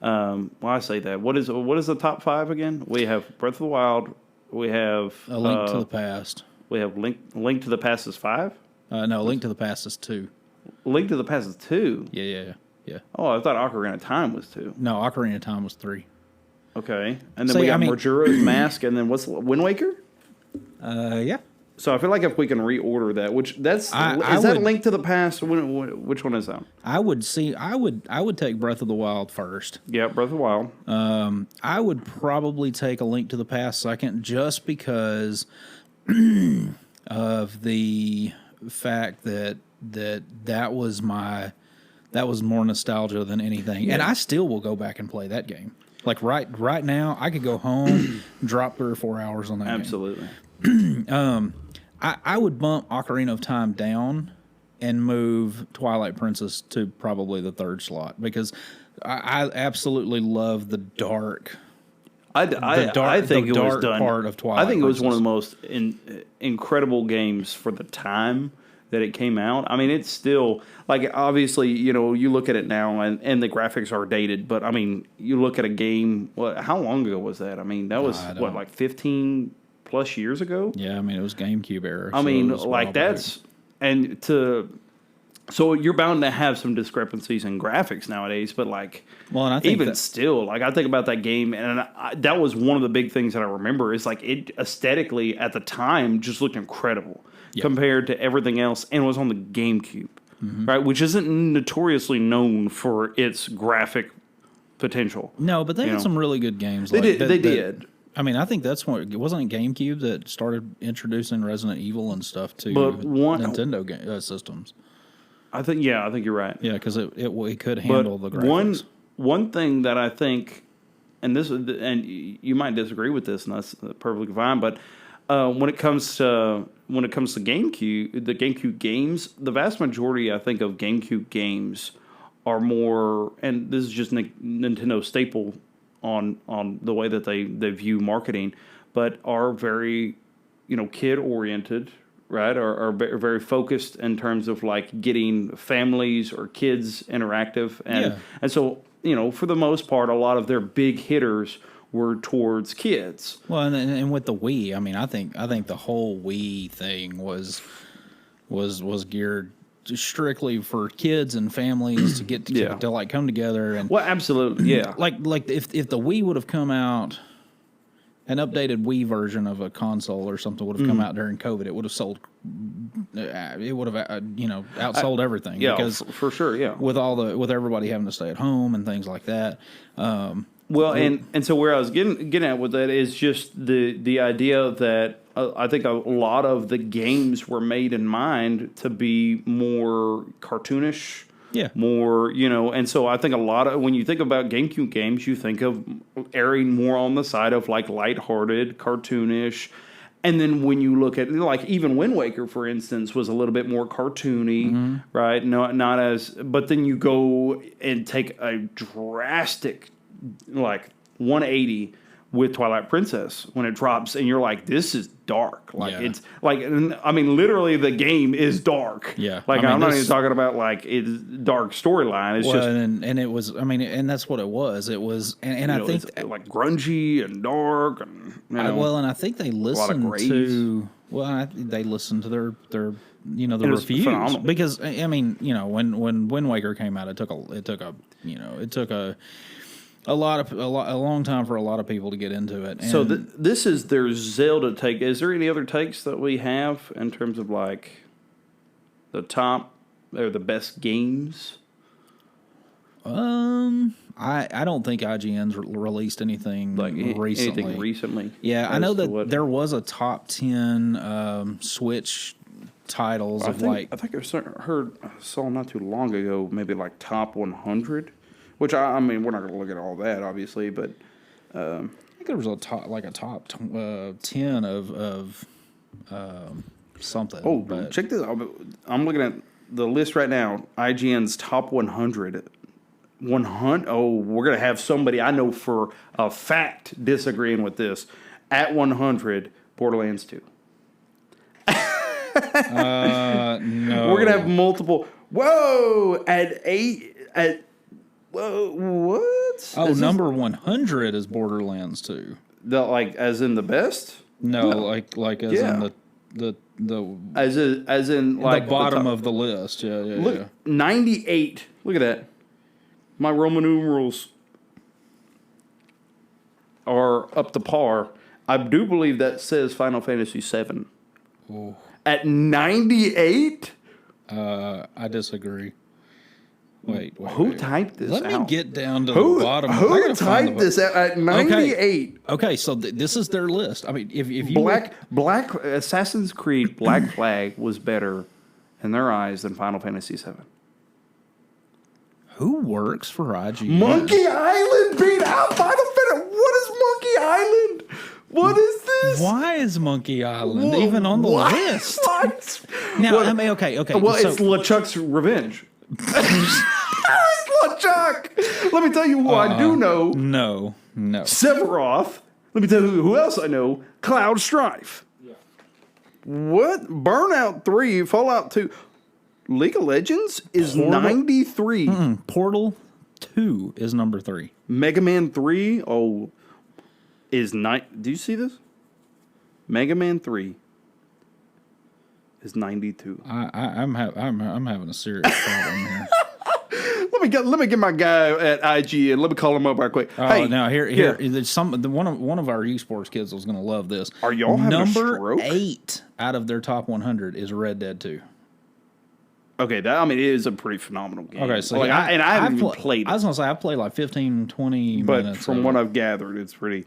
I say that. What is the top 5 again? We have Breath of the Wild. We have A Link to the Past. We have Link to the Past is 5. No, Link to the Past is 2. Link to the Past is 2. Yeah. Oh, I thought Ocarina of Time was 2. No, Ocarina of Time was 3. Okay, and then we got Majora's Mask, and then what's Wind Waker? Yeah. So I feel like if we can reorder that, is that Link to the Past? Which one is that? I would take Breath of the Wild first. Yeah, Breath of the Wild. I would probably take A Link to the Past second, just because of the fact that was more nostalgia than anything. Yeah. And I still will go back and play that game. Like right now, I could go home, drop 3 or 4 hours on that game. Absolutely. I would bump Ocarina of Time down and move Twilight Princess to probably the 3rd slot, because I absolutely love the dark. I think it was done. Part of Twilight. I think Princess. It was one of the most incredible games for the time that it came out. I mean, it's still, like, obviously, you look at it now and the graphics are dated, but I mean, you look at a game, how long ago was that? I mean, that was like 15 plus years ago? Yeah, I mean, it was GameCube era. I mean, like so you're bound to have some discrepancies in graphics nowadays, but like, well, and I think still, like, I think about that game, and that was one of the big things that I remember is like it aesthetically at the time just looked incredible compared to everything else, and was on the GameCube, right? Which isn't notoriously known for its graphic potential. No, but they had some really good games. They did. I mean, I think that's when wasn't it GameCube that started introducing Resident Evil and stuff to Nintendo systems. I think you're right. Yeah, because it could handle the graphics. One thing that I think and you might disagree with this, and that's perfectly fine. But when it comes to GameCube, the GameCube games, the vast majority, I think, of GameCube games are more, and this is just Nintendo staple on the way that they view marketing, but are very, kid oriented, right? Are very focused in terms of like getting families or kids interactive, and so for the most part, a lot of their big hitters were towards kids. Well, and with the Wii, I mean, I think the whole Wii thing was geared strictly for kids and families to get to like come together and absolutely, yeah. Like if the Wii would have come out, an updated Wii version of a console or something would have come out during COVID, it would have sold. It would have outsold everything. Yeah, because for sure. Yeah, with everybody having to stay at home and things like that. Well, and so where I was getting at with that is just the idea that I think a lot of the games were made in mind to be more cartoonish. Yeah. More, and so I think a lot of, when you think about GameCube games, you think of erring more on the side of like lighthearted, cartoonish. And then when you look at, like, even Wind Waker, for instance, was a little bit more cartoony, right? No, not as, but then you go and take a drastic, like, 180 with Twilight Princess when it drops, and you're like, this is dark. Like, it's like, I mean, literally the game is dark. Yeah. Like, I'm not even talking about like it's dark storyline. It's just, and it was, I mean, and that's what it was. It was, and I think it's like grungy and dark, and and I think they listened to, they listened to their the reviews, phenomenal. Because I mean, when Wind Waker came out, it took a long time for a lot of people to get into it. And so this is their Zelda take. Is there any other takes that we have in terms of like the top or the best games? I don't think IGN's released anything like recently. Anything recently? Yeah, I know that there was a top 10 Switch titles I think I saw not too long ago, maybe like top 100. Which I mean, we're not going to look at all that, obviously, but I think there was a top 10 of something. Oh, but check this out! I'm looking at the list right now. IGN's top 100. 100. Oh, we're going to have somebody I know for a fact disagreeing with this. At 100, Borderlands 2. No, we're going to have multiple. Whoa! Whoa, what? Oh, number 100 is Borderlands 2. Like as in the best? No. like as in the as in like the bottom of the list. Yeah. Look, 98. Look at that. My Roman numerals are up to par. I do believe that says Final Fantasy VII. Oh. At 98? I disagree. Wait. Who typed this out? Let me get down to the bottom. Who typed this out at 98? Okay, so this is their list. I mean, if you Black Assassin's Creed Black Flag was better in their eyes than Final Fantasy VII. Who works for IGN? Monkey Island beat out Final Fantasy. What is Monkey Island? What is this? Why is Monkey Island even on the list? What? Now, I mean, okay. Well, it's LeChuck's revenge. LeChuck. Let me tell you who I do know. No. Sephiroth. Let me tell you who else I know. Cloud Strife. Yeah. What? Burnout 3, Fallout 2. League of Legends is 93. Portal 2 is number 3. Mega Man 3 is 9. Do you see this? Mega Man 3 is 92. I'm having a serious problem here. Let me get my guy at IGN. Let me call him up right quick. Oh, hey, now here there's one of our esports kids was going to love this. Are y'all having number a stroke? 8 out of their top 100 is Red Dead 2. Okay, it is a pretty phenomenal game. Okay, so I haven't even played it. I was going to say I've played like 15, 20 but minutes. But from what I've gathered, it's pretty.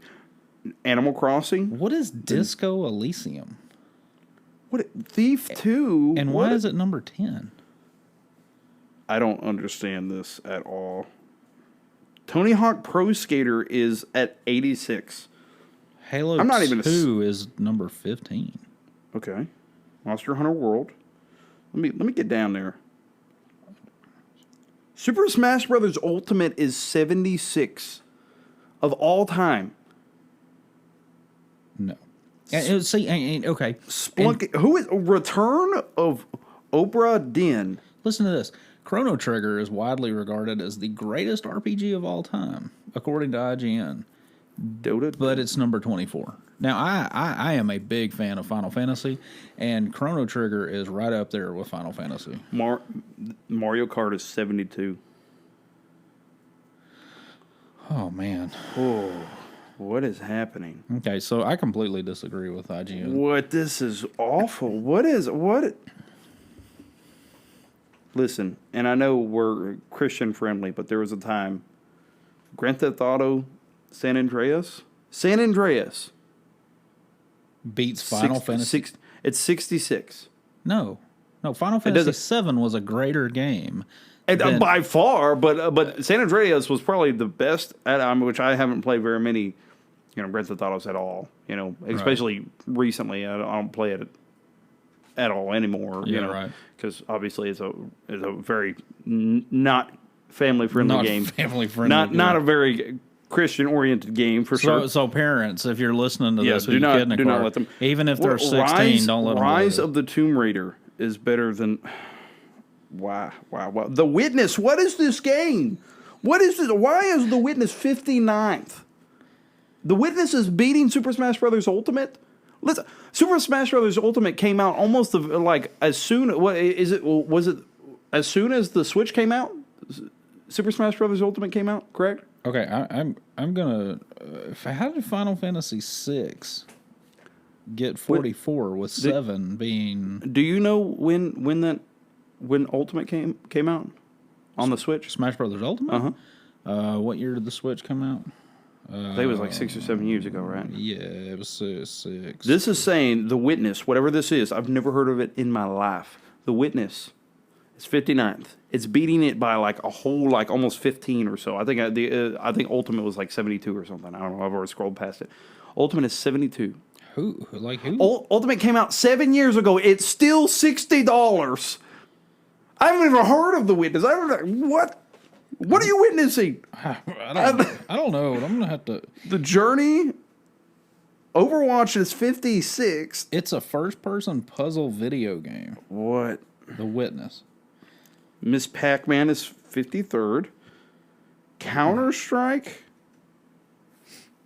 Animal Crossing. What is Disco Elysium? What Thief 2? And why is it number 10? I don't understand this at all. Tony Hawk Pro Skater is at 86. Halo I'm not even 2 is number 15. Okay. Monster Hunter World. Let me get down there. Super Smash Bros. Ultimate is 76 of all time. No. See, okay. Splunk. Who is Return of Obra Dinn? Listen to this. Chrono Trigger is widely regarded as the greatest RPG of all time, according to IGN. Dota, but it's number 24. Now, I am a big fan of Final Fantasy, and Chrono Trigger is right up there with Final Fantasy. Mario Kart is 72. Oh, man. Oh, what is happening? Okay, so I completely disagree with IGN. What? This is awful. What? Listen, and I know we're Christian friendly, but there was a time. Grand Theft Auto San Andreas Beats Final Fantasy. It's 66. No, Final Fantasy 7 was a greater game. And by far, but San Andreas was probably the best, which I haven't played very many, Grand Theft Autos at all. Especially recently, I don't play it at all anymore. Right. Because obviously it's a very not family friendly game. Family friendly. Not a very Christian oriented game for sure. So parents, if you're listening to this, do not let them. Even if they're 16, don't let them. Rise of the Tomb Raider is better than. Wow. The Witness. What is this game? What is this? Why is The Witness 59th? The Witness is beating Super Smash Bros. Ultimate? Listen, Super Smash Bros. Ultimate came out almost as soon. Was it as soon as the Switch came out? Super Smash Bros. Ultimate came out, correct? Okay, I'm gonna. How did Final Fantasy VI get 44 with 7 being? Do you know when Ultimate came out on the Switch? Smash Brothers Ultimate. What year did the Switch come out? I think it was like 6 or 7 years ago, right? Yeah, it was 6. This is saying The Witness, whatever this is. I've never heard of it in my life. The Witness is 59th. It's beating it by like a whole almost 15 or so. I think Ultimate was like 72 or something. I don't know. I've already scrolled past it. Ultimate is 72. Who? Ultimate came out 7 years ago. It's still $60. I haven't even heard of The Witness. What? What are you witnessing? I don't know. I'm gonna have to. The Journey. Overwatch is 56. It's a first-person puzzle video game. What? The Witness. Miss Pac-Man is 53rd. Counter-Strike.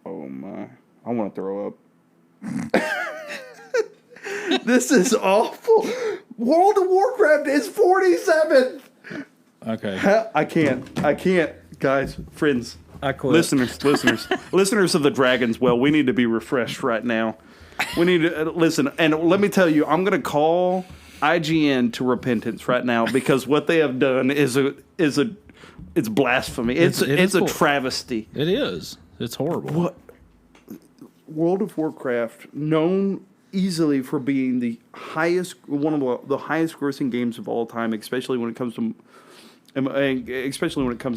Oh my! I want to throw up. This is awful. World of Warcraft is 47th. Okay. I can't. Guys, friends. I quit. Listeners of the Dragon's Well, we need to be refreshed right now. We need to listen. And let me tell you, I'm going to call IGN to repentance right now because what they have done is it's blasphemy. It's a travesty. It is. It's horrible. What? World of Warcraft, known easily for being one of the highest grossing games of all time, especially when it comes to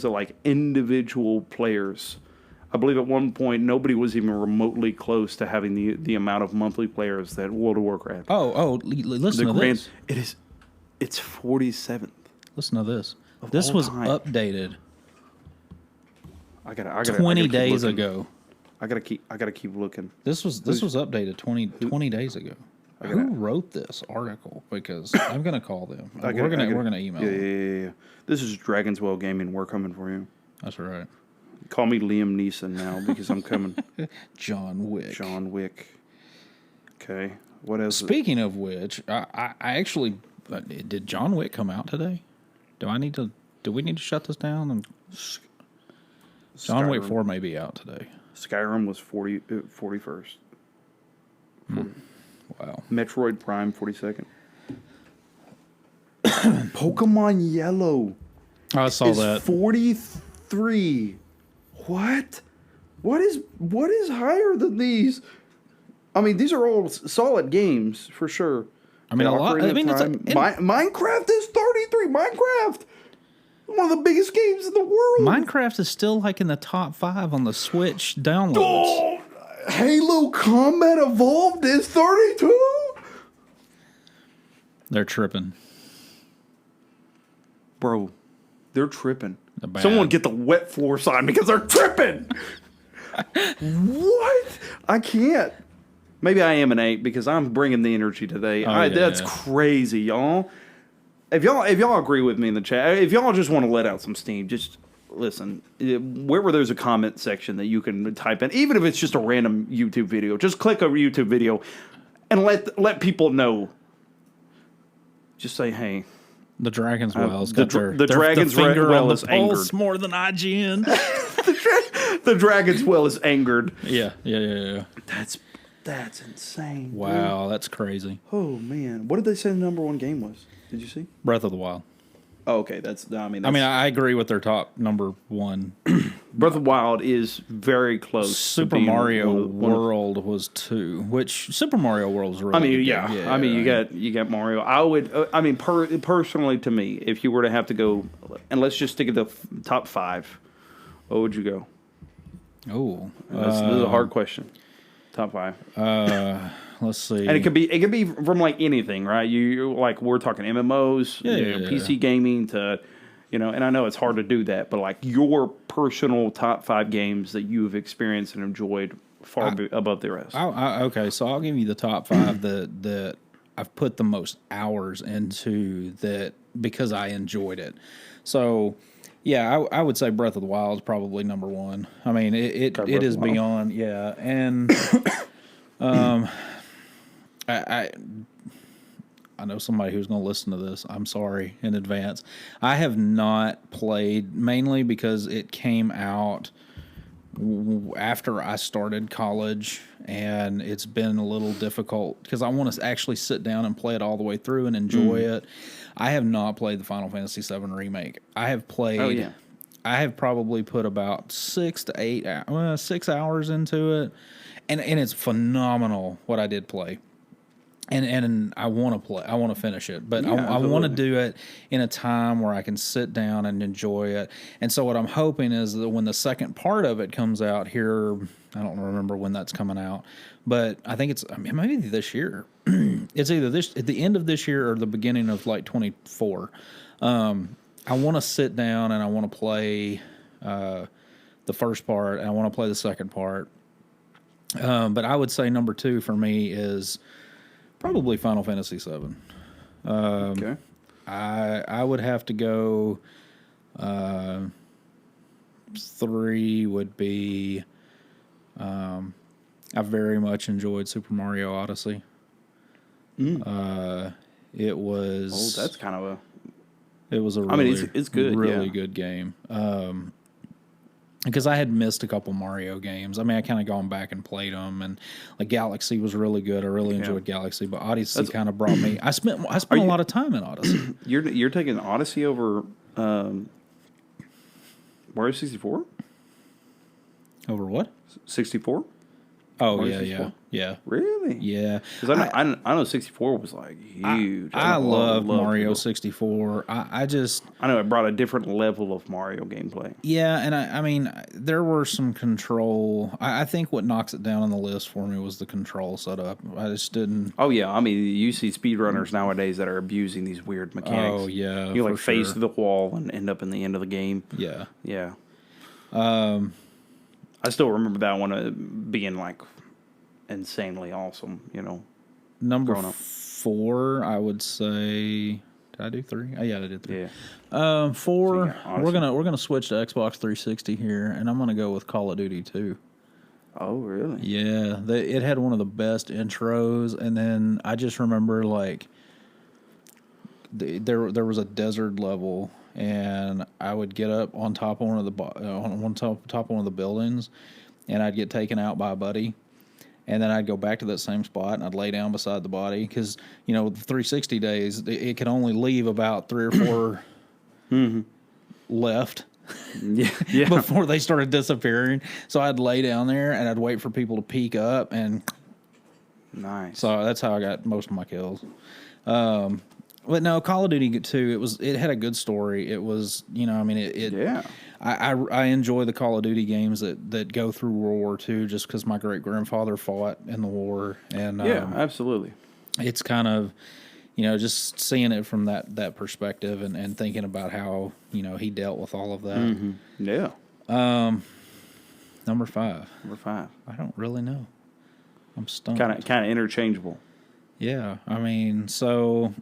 like individual players. I believe at one point nobody was even remotely close to having the amount of monthly players that World of Warcraft. Listen to this. It's 47th. Listen to this. This was updated. I gotta 20 days ago. I gotta keep looking. This was updated 20 days ago. Who wrote this article? Because I'm gonna call them. We're gonna email them. Yeah. This is Dragon's Well Gaming. We're coming for you. That's right. Call me Liam Neeson now because I'm coming. John Wick. Okay. What else? Speaking of which, I actually did John Wick come out today? Do we need to shut this down? And John Wick 4 may be out today. Skyrim was 41st. Wow. Metroid Prime 42nd. Pokemon Yellow. I saw that. 43. What? What is higher than these? I mean, these are all solid games for sure. I mean, a lot. I mean, Minecraft is 33. Minecraft, one of of the biggest games in the world. Minecraft is still like in the top 5 on the Switch downloads. Oh, Halo Combat Evolved is 32. They're tripping. Bro, they're tripping. Bad. Someone get the wet floor sign because they're tripping. What? I can't. Maybe I am an 8 because I'm bringing the energy today. That's crazy, y'all. If y'all agree with me in the chat, if y'all just want to let out some steam, just listen. Wherever there's a comment section that you can type in, even if it's just a random YouTube video, just click a YouTube video and let people know. Just say, hey. The Dragon's Well's the got their Dragon's finger Well on the is pulse angered. more than IGN. The Dragon's Well is angered. Yeah. That's insane. Wow, that's crazy. Oh man, what did they say the number 1 game was? Did you see? Breath of the Wild. Oh, okay, I agree with their top number 1. Breath of the Wild is very close. Super Mario World was 2, which Super Mario World is really good. Yeah. I mean, you got Mario. I would. Personally, to me, if you were to have to go, and let's just stick at the top 5, what would you go? Oh, This is a hard question. Top 5. Let's see. And it could be from like anything, right? You like we're talking MMOs, PC gaming to, and I know it's hard to do that, but like your personal top 5 games that you've experienced and enjoyed far above the rest. Okay, so I'll give you the top 5 that I've put the most hours into that because I enjoyed it. So. Yeah, I would say Breath of the Wild is probably number 1. I mean, it is beyond, and I know somebody who's going to listen to this. I'm sorry in advance. I have not played mainly because it came out after I started college, and it's been a little difficult because I want to actually sit down and play it all the way through and enjoy it. I have not played the Final Fantasy VII Remake. I have played... Oh, yeah. I have probably put about 6 to 8 6 hours into it, and it's phenomenal what I did play. And I want to play. I want to finish it, but I want to do it in a time where I can sit down and enjoy it. And so what I'm hoping is that when the second part of it comes out here, I don't remember when that's coming out, but I think it's maybe this year. It's either at the end of this year or the beginning of like 24. I want to sit down and I want to play the first part, and I want to play the second part. But I would say number 2 for me is probably Final Fantasy VII. Okay. I would have to go. 3 would be. I very much enjoyed Super Mario Odyssey. It was. Oh, that's kind of a. It was a really, it's good, really good game. Because I had missed a couple Mario games. I mean, I kind of gone back and played them, and like Galaxy was really good. I really enjoyed Galaxy, but Odyssey kind of brought me. I spent a lot of time in Odyssey. You're taking Odyssey over Mario 64? Over what? 64? Oh, Mario yeah, 64? Yeah. Really? Yeah. Because I know 64 was like huge. I love Mario 64. I know it brought a different level of Mario gameplay. Yeah, and I mean, there were some control. I think what knocks it down on the list for me was the control setup. I just didn't. Oh, yeah. I mean, you see speedrunners nowadays that are abusing these weird mechanics. Oh, yeah. You like face the wall and end up in the end of the game. Yeah. Yeah. I still remember that one being like insanely awesome, Number 4, I would say. Did I do 3? Oh, yeah, I did 3. Yeah. 4. We're gonna switch to Xbox 360 here, and I'm gonna go with Call of Duty 2. Oh, really? Yeah, it had one of the best intros, and then I just remember like there was a desert level. And I would get up on top of one of the top of one of the buildings, and I'd get taken out by a buddy, and then I'd go back to that same spot and I'd lay down beside the body because the 360 days it could only leave about 3 or 4 left. Yeah. Before they started disappearing. So I'd lay down there and I'd wait for people to peek up, and nice. So that's how I got most of my kills. But no, Call of Duty 2, it had a good story. It was, I mean, Yeah. I enjoy the Call of Duty games that go through World War II just because my great grandfather fought in the war, and Yeah, absolutely. it's kind of, just seeing it from that perspective and thinking about how he dealt with all of that. Mm-hmm. Yeah. Number 5. Number 5. I don't really know. I'm stumped. Kind of interchangeable. Yeah, I mean, so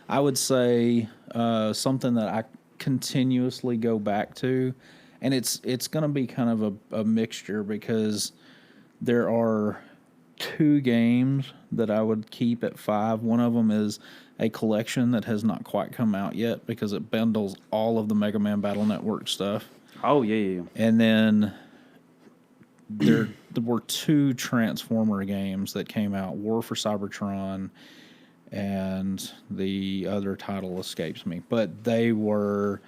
I would say something that I continuously go back to, and it's going to be kind of a mixture because there are 2 games that I would keep at 5. One of them is a collection that has not quite come out yet because it bundles all of the Mega Man Battle Network stuff. Oh, yeah. And then there were 2 Transformer games that came out, War for Cybertron, and the other title escapes me. But they were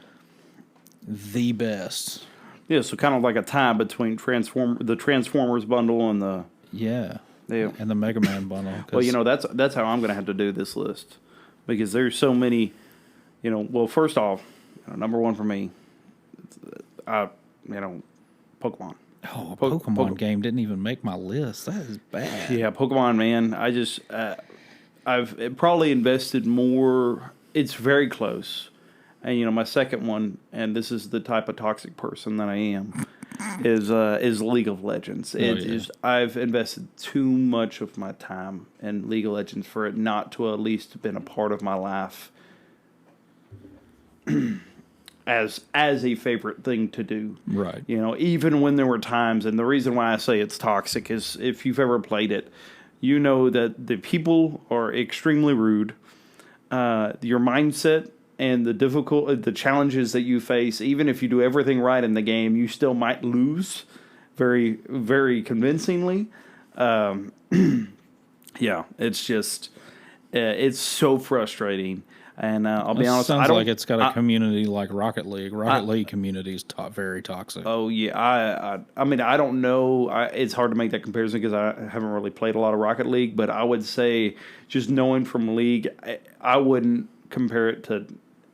the best. Yeah, so kind of like a tie between the Transformers bundle and the... Yeah. Yeah. And the Mega Man bundle. Well, that's how I'm going to have to do this list. Because there's so many, well, first off, number 1 for me, Pokemon. Oh, a Pokemon game didn't even make my list. That is bad. Yeah, Pokemon, man. I just, I've probably invested more. It's very close. And, my second one, and this is the type of toxic person that I am, is League of Legends. I've invested too much of my time in League of Legends for it not to at least been a part of my life as a favorite thing to do. Right. Even when there were times, and the reason why I say it's toxic is if you've ever played it, you know that the people are extremely rude. Your mindset and the challenges that you face, even if you do everything right in the game, you still might lose very, very convincingly. Yeah, it's just, it's so frustrating. And I'll be honest, sounds like it's got a community like Rocket League. Rocket League community is very toxic. Oh yeah, I mean I don't know. It's hard to make that comparison because I haven't really played a lot of Rocket League. But I would say just knowing from League, I wouldn't compare it to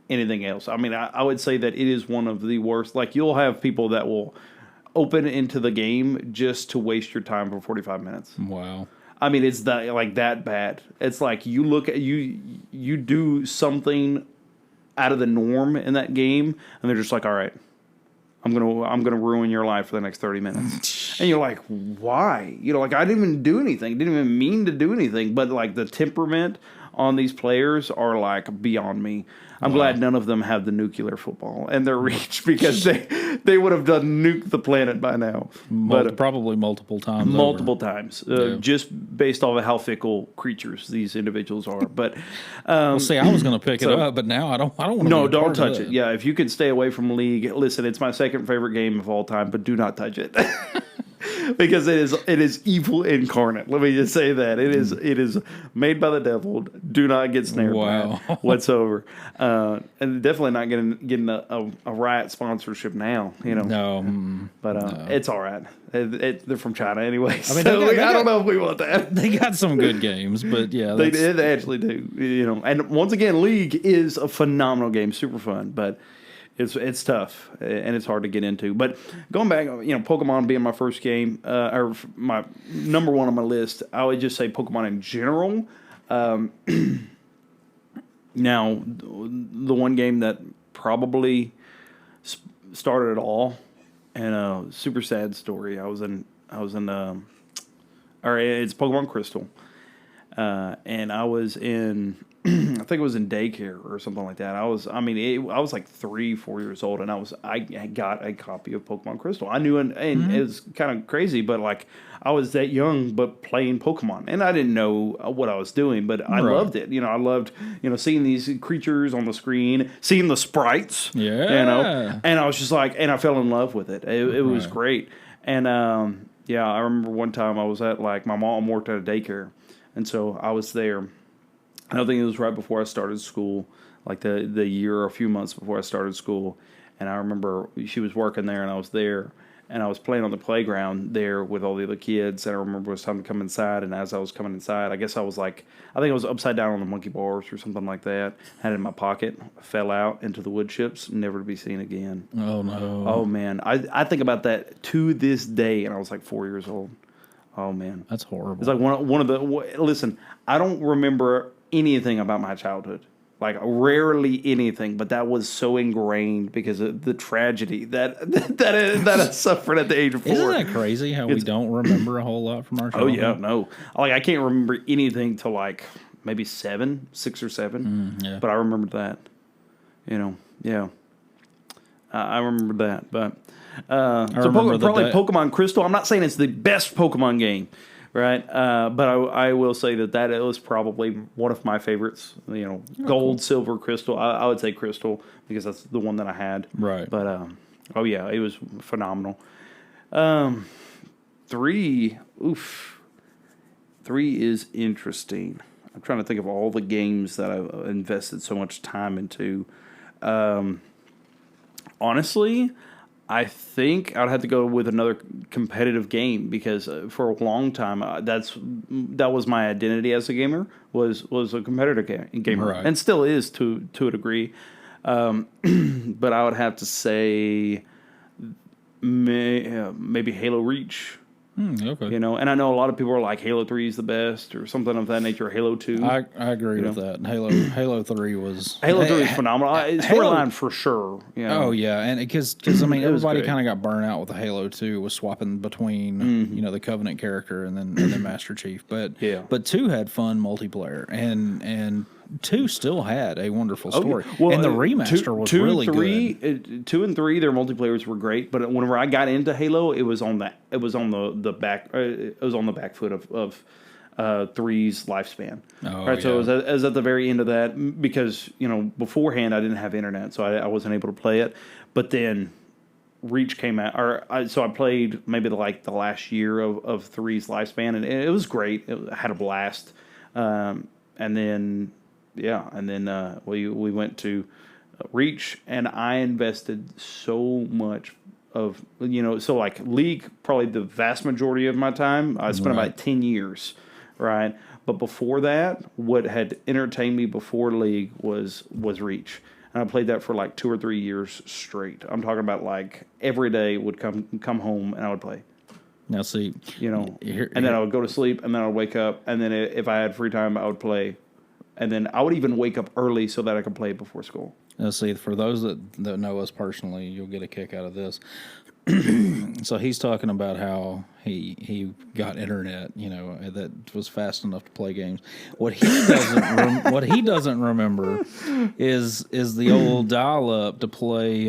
anything else. I mean I would say that it is one of the worst. Like you'll have people that will open into the game just to waste your time for 45 minutes. Wow. I mean, it's that bad. It's like you look at you do something out of the norm in that game, and they're just like, "All right, I'm gonna ruin your life for the next 30 minutes." And you're like, "Why?" Like I didn't even do anything. Didn't even mean to do anything. But like the temperament on these players are like beyond me. I'm glad none of them have the nuclear football and their reach because they would have done nuke the planet by now. Probably multiple times. Multiple times, just based off of how fickle creatures these individuals are. But well, see, I was going to pick it up, but now I don't want to. No, don't touch it. Yeah, if you could stay away from League, listen, it's my second favorite game of all time, but do not touch it. Because it is evil incarnate. Let me just say that it is made by the devil. Do not get snared by it whatsoever, and definitely not getting a Riot sponsorship now. No, but no. It's all right. They're from China anyway. I mean, so I don't know if we want that. They got some good games, but yeah, they actually do. And once again, League is a phenomenal game, super fun, but. It's tough and it's hard to get into. But going back, Pokemon being my first game or my number 1 on my list, I would just say Pokemon in general. Now, the one game that probably started it all, and a super sad story. It's Pokemon Crystal, and I was in. I think it was in daycare or something like that. I was like 3-4 years old, and I got a copy of Pokemon Crystal. I knew, and it was kind of crazy, but like I was that young, but playing Pokemon, and I didn't know what I was doing, but I loved it. I loved seeing these creatures on the screen, seeing the sprites. Yeah, and I was just like, and I fell in love with it. It was great, and I remember one time I was at my mom worked at a daycare, and so I was there. I think it was right before I started school, like the year or a few months before I started school. And I remember she was working there and I was there. and I was playing on the playground there with all the other kids. And I remember it was time to come inside. And as I was coming inside, I guess I think I was upside down on the monkey bars or something like that. Had it in my pocket, fell out into the wood chips, never to be seen again. Oh no! Oh man, I think about that to this day, and I was like 4 years old. Oh man, that's horrible. It's like one of the. Listen, I don't remember anything about my childhood. Like rarely anything, but that was so ingrained because of the tragedy that I suffered at the age of 4. Isn't that crazy how we don't remember a whole lot from our childhood? Oh yeah, no. Like I can't remember anything till like maybe 6 or 7. Yeah. But I remembered that. Yeah. I remember that, but probably Pokemon Crystal. I'm not saying it's the best Pokemon game. Right, but I will say that was probably one of my favorites. Gold, silver, crystal. I would say crystal because that's the one that I had. Right. But oh yeah, it was phenomenal. 3, 3 is interesting. I'm trying to think of all the games that I've invested so much time into. Honestly, I think I'd have to go with another competitive game because for a long time that was my identity as a gamer was a competitive gamer, right. And still is to a degree. But I would have to say maybe Halo Reach. Okay. And I know a lot of people are like Halo 3 is the best or something of that nature. Halo 2. I agree with that. Halo 3 was phenomenal. Storyline for sure. Oh yeah, and because I mean everybody kind of got burnt out with the Halo 2 was swapping between the Covenant character and then Master Chief, but 2 had fun multiplayer and 2 still had a wonderful story. Well, and the remaster was really good. 2 and 3, their multiplayers were great, but whenever I got into Halo, it was on the back foot of 3's lifespan. Oh, right, so it was at the very end of that because beforehand I didn't have internet, so I wasn't able to play it. But then Reach came out, so I played maybe the last year of 3's lifespan, and it was great. I had a blast, and then. Yeah, and then we went to Reach, and I invested so much of so like League probably the vast majority of my time. I spent about 10 years, right? But before that, what had entertained me before League was Reach, and I played that for like 2 or 3 years straight. I'm talking about like every day would come home and I would play. Now see, and then I would go to sleep, and then I would wake up, and then if I had free time, I would play. And then I would even wake up early so that I could play before school. Now, see, for those that know us personally, you'll get a kick out of this. So he's talking about how he got internet, that was fast enough to play games. What he doesn't remember is the old dial-up to play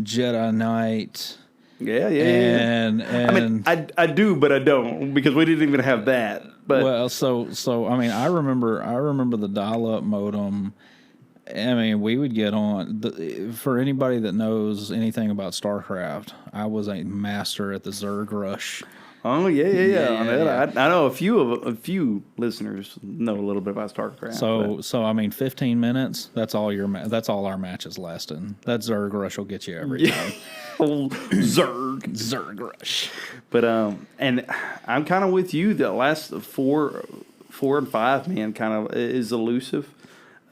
Jedi Knight. Yeah. And I mean, I do, but I don't because we didn't even have that. But well, so I mean, I remember the dial-up modem. I mean, we would get on. For anybody that knows anything about StarCraft, I was a master at the Zerg Rush. Oh yeah. I know a few listeners know a little bit about StarCraft. So I mean, 15 minutes. That's all our matches lasted. That Zerg Rush will get you every time. Old Zerg Rush. But and I'm kind of with you. The last 4 and 5, man, kind of is elusive.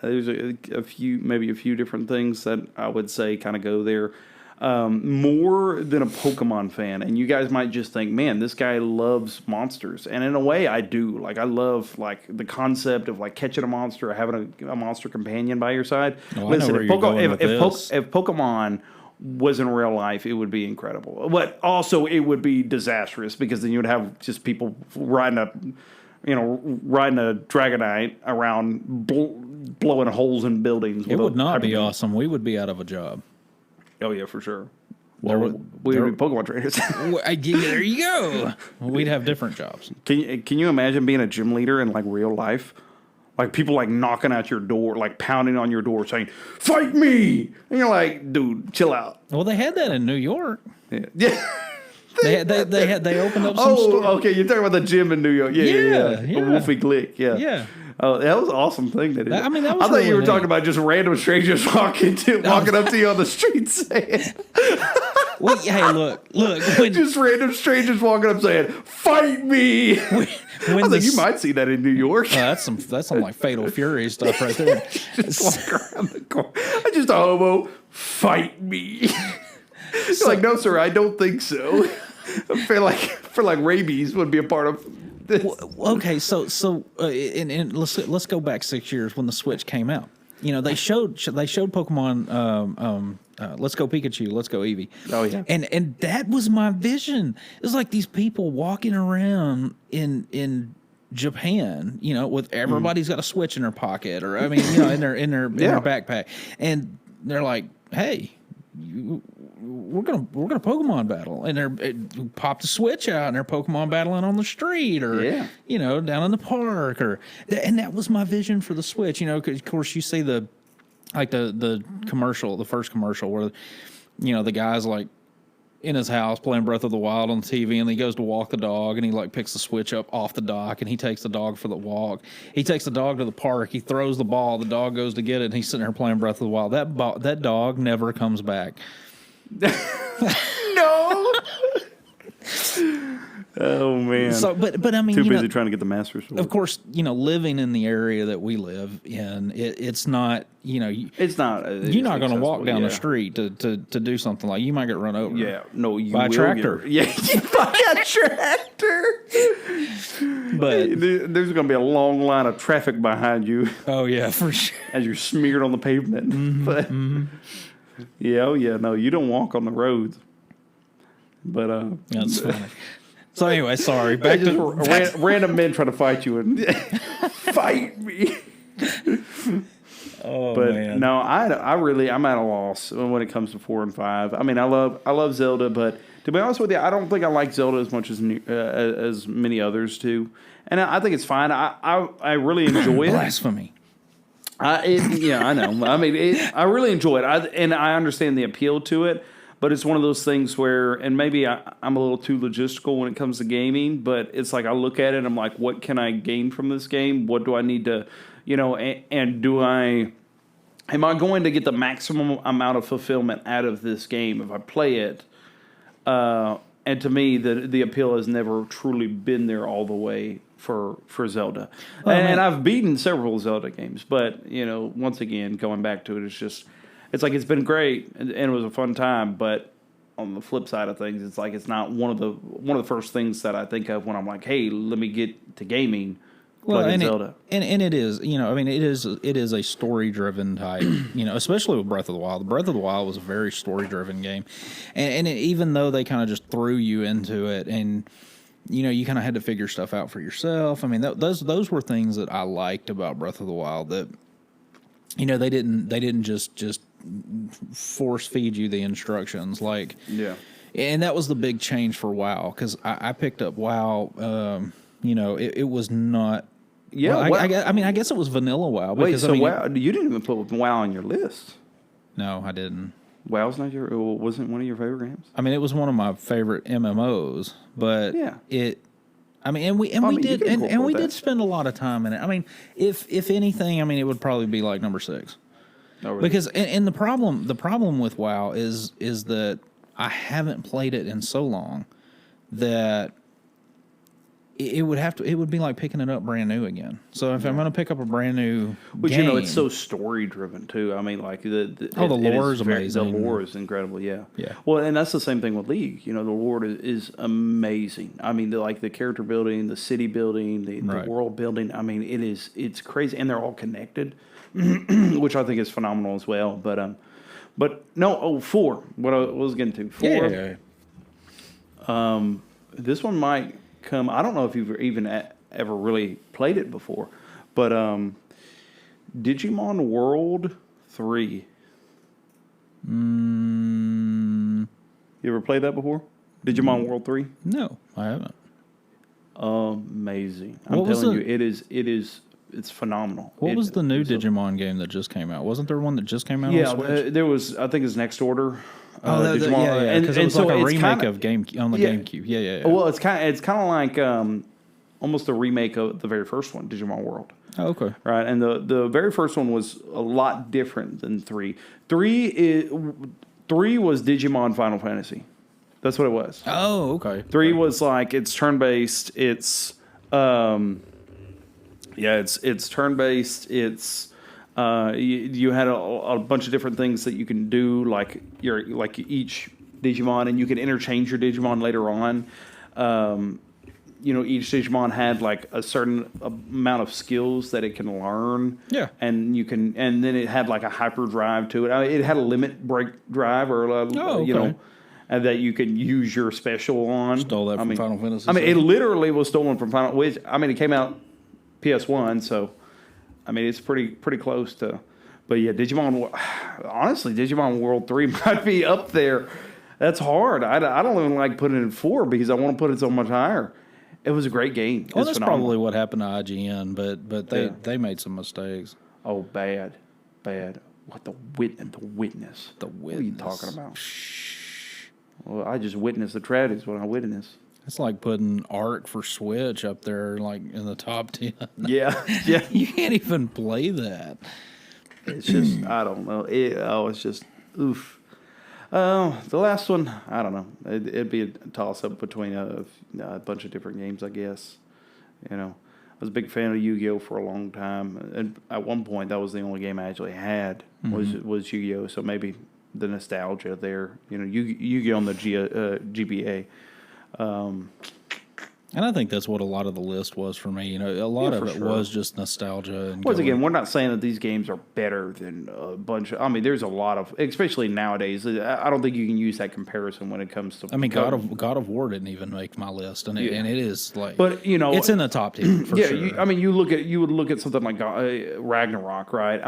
There's a few different things that I would say kind of go there. More than a Pokemon fan, and you guys might just think, man, this guy loves monsters, and in a way I do. Like I love like the concept of like catching a monster or having a monster companion by your side. Listen, if Pokemon was in real life, it would be incredible, but also it would be disastrous because then you would have just people riding a Dragonite around blowing holes in buildings. It would not be awesome. We would be out of a job. Oh yeah, for sure. Well, we would be Pokemon trainers. There you go. We'd have different jobs. Can you imagine being a gym leader in like real life? Like people like knocking at your door, like pounding on your door, saying "Fight me!" And you're like, "Dude, chill out." Well, they had that in New York. Yeah. They opened up some stores. Okay, you're talking about the gym in New York. Yeah. Wolfie Glick, yeah. Oh, that was an awesome thing that I mean, that was I thought really you were talking about just random strangers walking up to you on the street saying. Well, hey, look. When, Just random strangers walking up saying, "Fight me!" when I think you might see that in New York. that's some like Fatal Fury stuff right there. Just walk around the corner. I'm just a homo. Fight me. You're like, no, sir, I don't think so. I feel like rabies would be a part of this. Well, okay, so and let's go back 6 years when the Switch came out. You know, they showed Pokemon. Let's Go Pikachu, Let's Go Eevee. Oh yeah, and that was my vision. It was like these people walking around in Japan, you know, with everybody's got a Switch in their pocket, or I mean, you know, in their backpack, and they're like, hey. We're gonna Pokemon battle, and they're pop the Switch out, and they're Pokemon battling on the street, or you know, down in the park, and that was my vision for the Switch. You know, 'cause of course you see the commercial, the first commercial where, you know, the guy's like in his house playing Breath of the Wild on the TV, and he goes to walk the dog, and he like picks the Switch up off the dock, and he takes the dog for the walk. He takes the dog to the park. He throws the ball. The dog goes to get it, and he's sitting there playing Breath of the Wild. That dog never comes back. No. Oh man. So, but I mean, too busy trying to get the Master Sword. Of course, you know, living in the area that we live in, it's not, you know, it's not. You're not going to walk down the street to do something like you might get run over. Yeah, no, you by a will tractor. By a tractor. But there's going to be a long line of traffic behind you. Oh yeah, for sure. As you're smeared on the pavement. But yeah, no, you don't walk on the roads. But that's funny. So anyway, sorry. Back to random men trying to fight you and fight me. Oh but man. No, I'm at a loss when it comes to 4 and 5. I mean, I love Zelda, but to be honest with you, I don't think I like Zelda as much as many others do. And I think it's fine. I really enjoy it. Blasphemy. I know. I mean, I really enjoy it, and I understand the appeal to it. But it's one of those things where, and maybe I'm a little too logistical when it comes to gaming, but it's like I look at it and I'm like, what can I gain from this game? What do I need to, you know, and am I going to get the maximum amount of fulfillment out of this game if I play it? And to me, the appeal has never truly been there all the way for Zelda. And I've beaten several Zelda games, but, you know, once again, going back to it, it's like it's been great and it was a fun time, but on the flip side of things, it's like it's not one of the first things that I think of when I'm like, hey, let me get to gaming. Well, and Zelda. And it is, you know, I mean, it is a story driven type, you know, especially with Breath of the Wild. Breath of the Wild was a very story driven game, and even though they kind of just threw you into it, and you know, you kind of had to figure stuff out for yourself. I mean, those were things that I liked about Breath of the Wild. That, you know, they didn't just force feed you the instructions, like, yeah. And that was the big change for WoW, because I picked up WoW. You know, it was not. Yeah, well, I mean, I guess it was vanilla WoW. Because, Wait, so WoW, you didn't even put WoW on your list? No, I didn't. WoW's wasn't one of your favorite games? I mean, it was one of my favorite MMOs, but yeah. I mean, we did spend a lot of time in it. I mean, if anything, I mean, it would probably be like number 6. Oh, really? Because and the problem with WoW is that I haven't played it in so long that it would be like picking it up brand new again. So if I'm going to pick up a brand new but game, you know, it's so story driven too. I mean, like the lore is amazing. The lore is incredible. Yeah. Yeah. Well, and that's the same thing with League. You know, the lore is amazing. I mean, the character building, the city building, the world building. I mean, it's crazy, and they're all connected, which I think is phenomenal as well. But no, 4. What I was getting to 4. Yeah. This one might come. I don't know if you've even ever really played it before, but Digimon World 3. You ever played that before? Digimon World 3? No, I haven't. Amazing! I'm telling you, it's phenomenal. What was the new Digimon game that just came out? Wasn't there one that just came out? Yeah, on Switch? There was. I think it's Next Order. Yeah, because it was like a remake of GameCube. Yeah. Well, it's kind of like almost a remake of the very first one, Digimon World. Oh, okay. Right, and the very first one was a lot different than 3. 3 3 was Digimon Final Fantasy. That's what it was. Oh, okay. 3 was like it's turn-based. It's it's turn-based. It's you had a bunch of different things that you can do, like each Digimon, and you can interchange your Digimon later on. Each Digimon had like a certain amount of skills that it can learn. Yeah. And then it had like a hyper drive to it. It had a limit break drive and that you could use your special on. Stole that from Final Fantasy. It literally was stolen from Final. Which it came out PS1, so it's pretty close to. But yeah, Digimon World 3 might be up there. That's hard. I don't even like putting it in 4 because I want to put it so much higher. It was a great game. Well, that's probably what happened to IGN, but they made some mistakes. Oh, bad. What the witness? The witness. What are you talking about? Well, I just witnessed the tragedies when I witnessed. It's like putting Ark for Switch up there, like in the top 10. Yeah. You can't even play that. It's just, I don't know. It's just, oof. The last one, I don't know. It'd be a toss-up between a bunch of different games, I guess. I was a big fan of Yu-Gi-Oh! For a long time. And at one point, that was the only game I actually had was Yu-Gi-Oh! So maybe the nostalgia there. Yu-Gi-Oh! On the GBA. And I think that's what a lot of the list was for me. A lot of it was just nostalgia. And once again, we're not saying that these games are better than a bunch of... there's a lot of... Especially nowadays, I don't think you can use that comparison when it comes to... God of War didn't even make my list, and it is like... But, it's in the top 10, for sure. You would look at something like Ragnarok, right?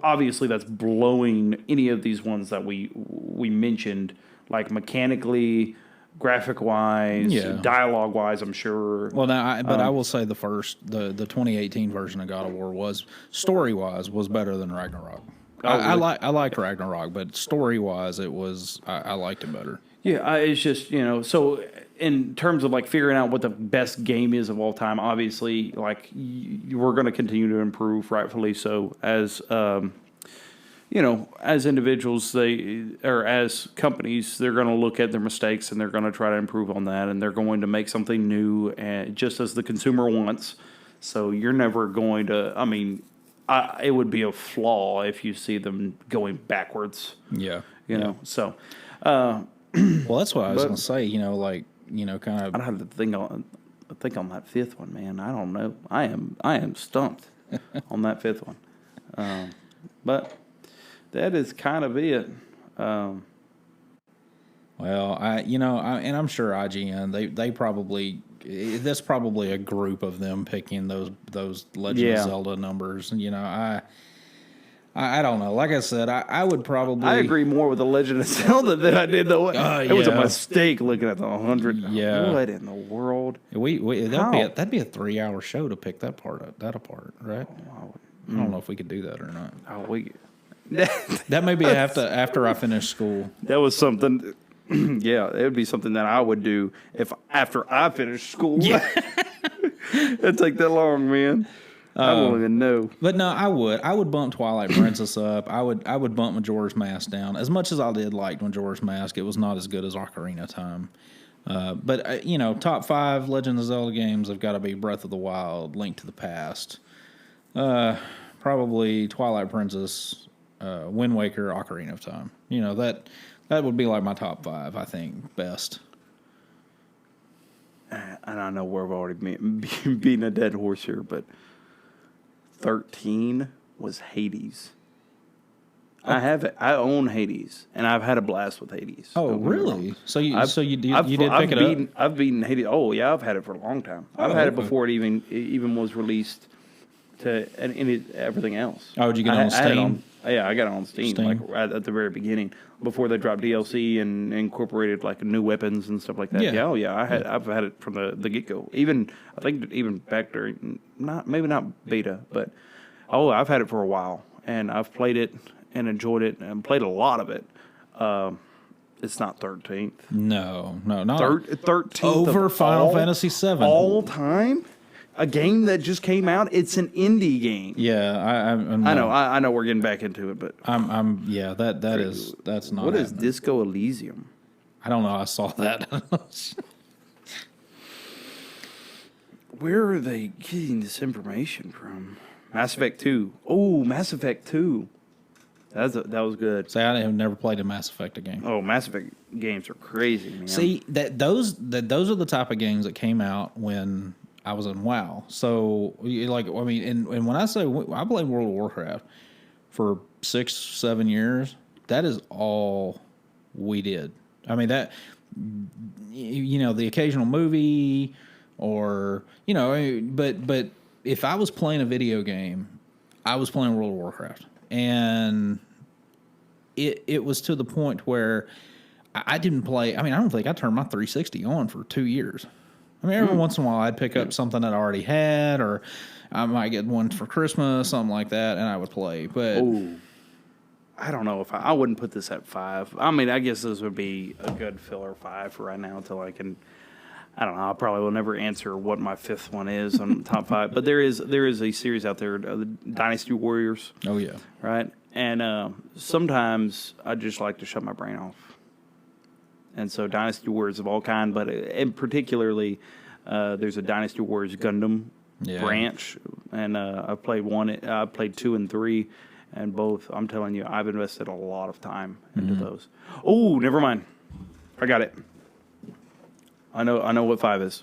Obviously that's blowing any of these ones that we mentioned, like mechanically... graphic-wise, dialogue-wise, I'm sure. Well, now, I will say the 2018 version of God of War was, story-wise, was better than Ragnarok. I liked Ragnarok, but story-wise, I liked it better. Yeah, it's just, so in terms of, like, figuring out what the best game is of all time, obviously, like, we're going to continue to improve, rightfully so, as... as individuals, as companies, they're going to look at their mistakes and they're going to try to improve on that, and they're going to make something new, just as the consumer wants. So you're never going to. It would be a flaw if you see them going backwards. Yeah, So. Well, that's what I was going to say. Kind of. I don't have to think on that fifth one, man. I don't know. I am stumped on that fifth one, but. That is kind of it. And I'm sure IGN they probably that's probably a group of them picking those Legend of Zelda numbers. And I don't know. Like I said, I would probably... I agree more with the Legend of Zelda than I did the... It was a mistake looking at the 100. Yeah. What in the world? That'd be a 3-hour show to pick that apart, right? I don't know if we could do that or not. That may be after I finish school. That was something. Yeah, it would be something that I would do after I finish school. Yeah. It'd take that long, man. I don't even know. But no, I would bump Twilight Princess up. I would bump Majora's Mask down. As much as I did like Majora's Mask, it was not as good as Ocarina of Time. But top 5 Legend of Zelda games have got to be Breath of the Wild, Link to the Past, probably Twilight Princess. Wind Waker, Ocarina of Time. That would be like my top 5, I think, best. And I know we're already beating a dead horse here, but 13 was Hades. I have it. I own Hades, and I've had a blast with Hades. Oh, really? So you did pick it up? I've beaten Hades. Oh, yeah, I've had it for a long time. I've had it before it even was released to everything else. Oh, did you get it on Steam? I got it on Steam. Like at the very beginning, before they dropped DLC and incorporated like new weapons and stuff like that. Yeah. I've had it from the get go. I think back during maybe not beta, but I've had it for a while, and I've played it and enjoyed it and played a lot of it. It's not 13th. No, not 13th over Final Fantasy VII all time. a game that just came out. It's an indie game. Yeah, I know we're getting back into it, but that's not. What is happening. Disco Elysium? I don't know. I saw that. Where are they getting this information from? Mass Effect 2. Oh, Mass Effect 2. That was good. See, I have never played a Mass Effect game. Oh, Mass Effect games are crazy, man. See, those are the type of games that came out when I was in WoW. So, and when I say I played World of Warcraft for 6-7 years, that is all we did. I mean, that, the occasional movie or, but if I was playing a video game, I was playing World of Warcraft. And it was to the point where I didn't play. I mean, I don't think I turned my 360 on for 2 years. I mean, every once in a while I'd pick up something that I already had, or I might get one for Christmas, something like that, and I would play. But I don't know if I wouldn't put this at 5. I mean, I guess this would be a good filler 5 for right now until I can. I don't know. I probably will never answer what my 5th one is on top 5. But there is a series out there, the Dynasty Warriors. Oh yeah, right. And sometimes I just like to shut my brain off. And so Dynasty Warriors of all kind, but in particularly, there's a Dynasty Warriors Gundam branch, and I played 2 and 3, and both. I'm telling you, I've invested a lot of time into those. Oh, never mind. I got it. I know what 5 is.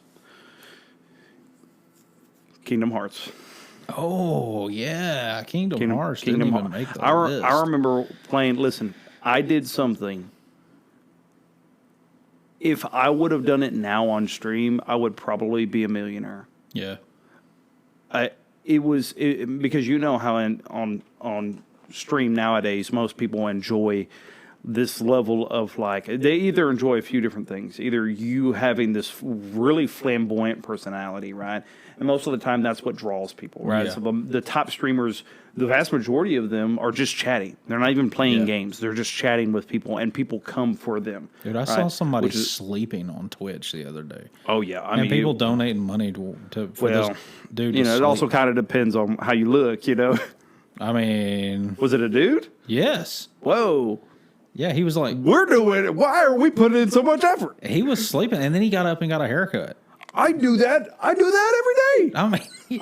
Kingdom Hearts. Oh yeah, Kingdom Hearts didn't even make the list. I remember playing. Listen, I did something. If I would have done it now on stream, I would probably be a millionaire. Yeah. Because how on stream nowadays most people enjoy this level of they either enjoy a few different things, either you having this really flamboyant personality, right? And most of the time that's what draws people, right? Yeah. So the top streamers, the vast majority of them are just chatting. They're not even playing games. They're just chatting with people, and people come for them. Dude, I saw somebody sleeping on Twitch the other day. Oh yeah, I mean people donating money for this dude. It also kind of depends on how you look, I mean, was it a dude? Yes. Whoa. Yeah, he was like, we're doing it. Why are we putting in so much effort? He was sleeping, and then he got up and got a haircut. I do that every day. I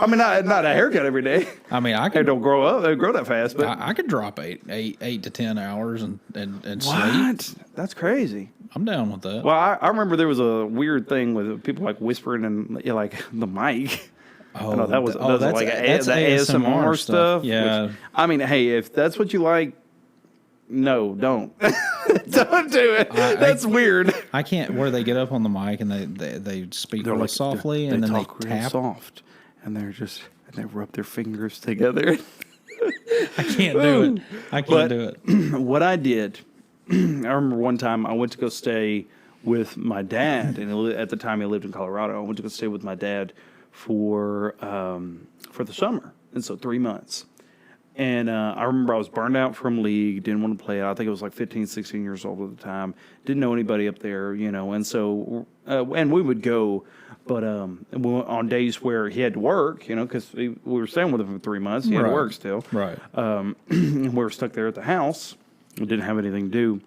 mean, not a haircut every day. I mean, I could don't grow that fast, but I could drop 8 to 10 hours and what? sleep. That's crazy. I'm down with that. Well, I remember there was a weird thing with people whispering in the mic. Oh, no, that's ASMR stuff. Yeah. Which, I mean, hey, if that's what you like, no, don't. Don't do it. That's weird. I can't. Where they get up on the mic and they speak really softly and then they talk tap soft, and they rub their fingers together. I can't do it. I can't do it. What I did, I remember one time I went to go stay with my dad, and at the time he lived in Colorado. I went to go stay with my dad for the summer, and so 3 months. And I remember I was burned out from League, didn't want to play it. I think I was 15, 16 years old at the time. Didn't know anybody up there, and so, and we would go, but on days where he had to work, because we were staying with him for 3 months, he had to work still. Right. We were stuck there at the house. We didn't have anything to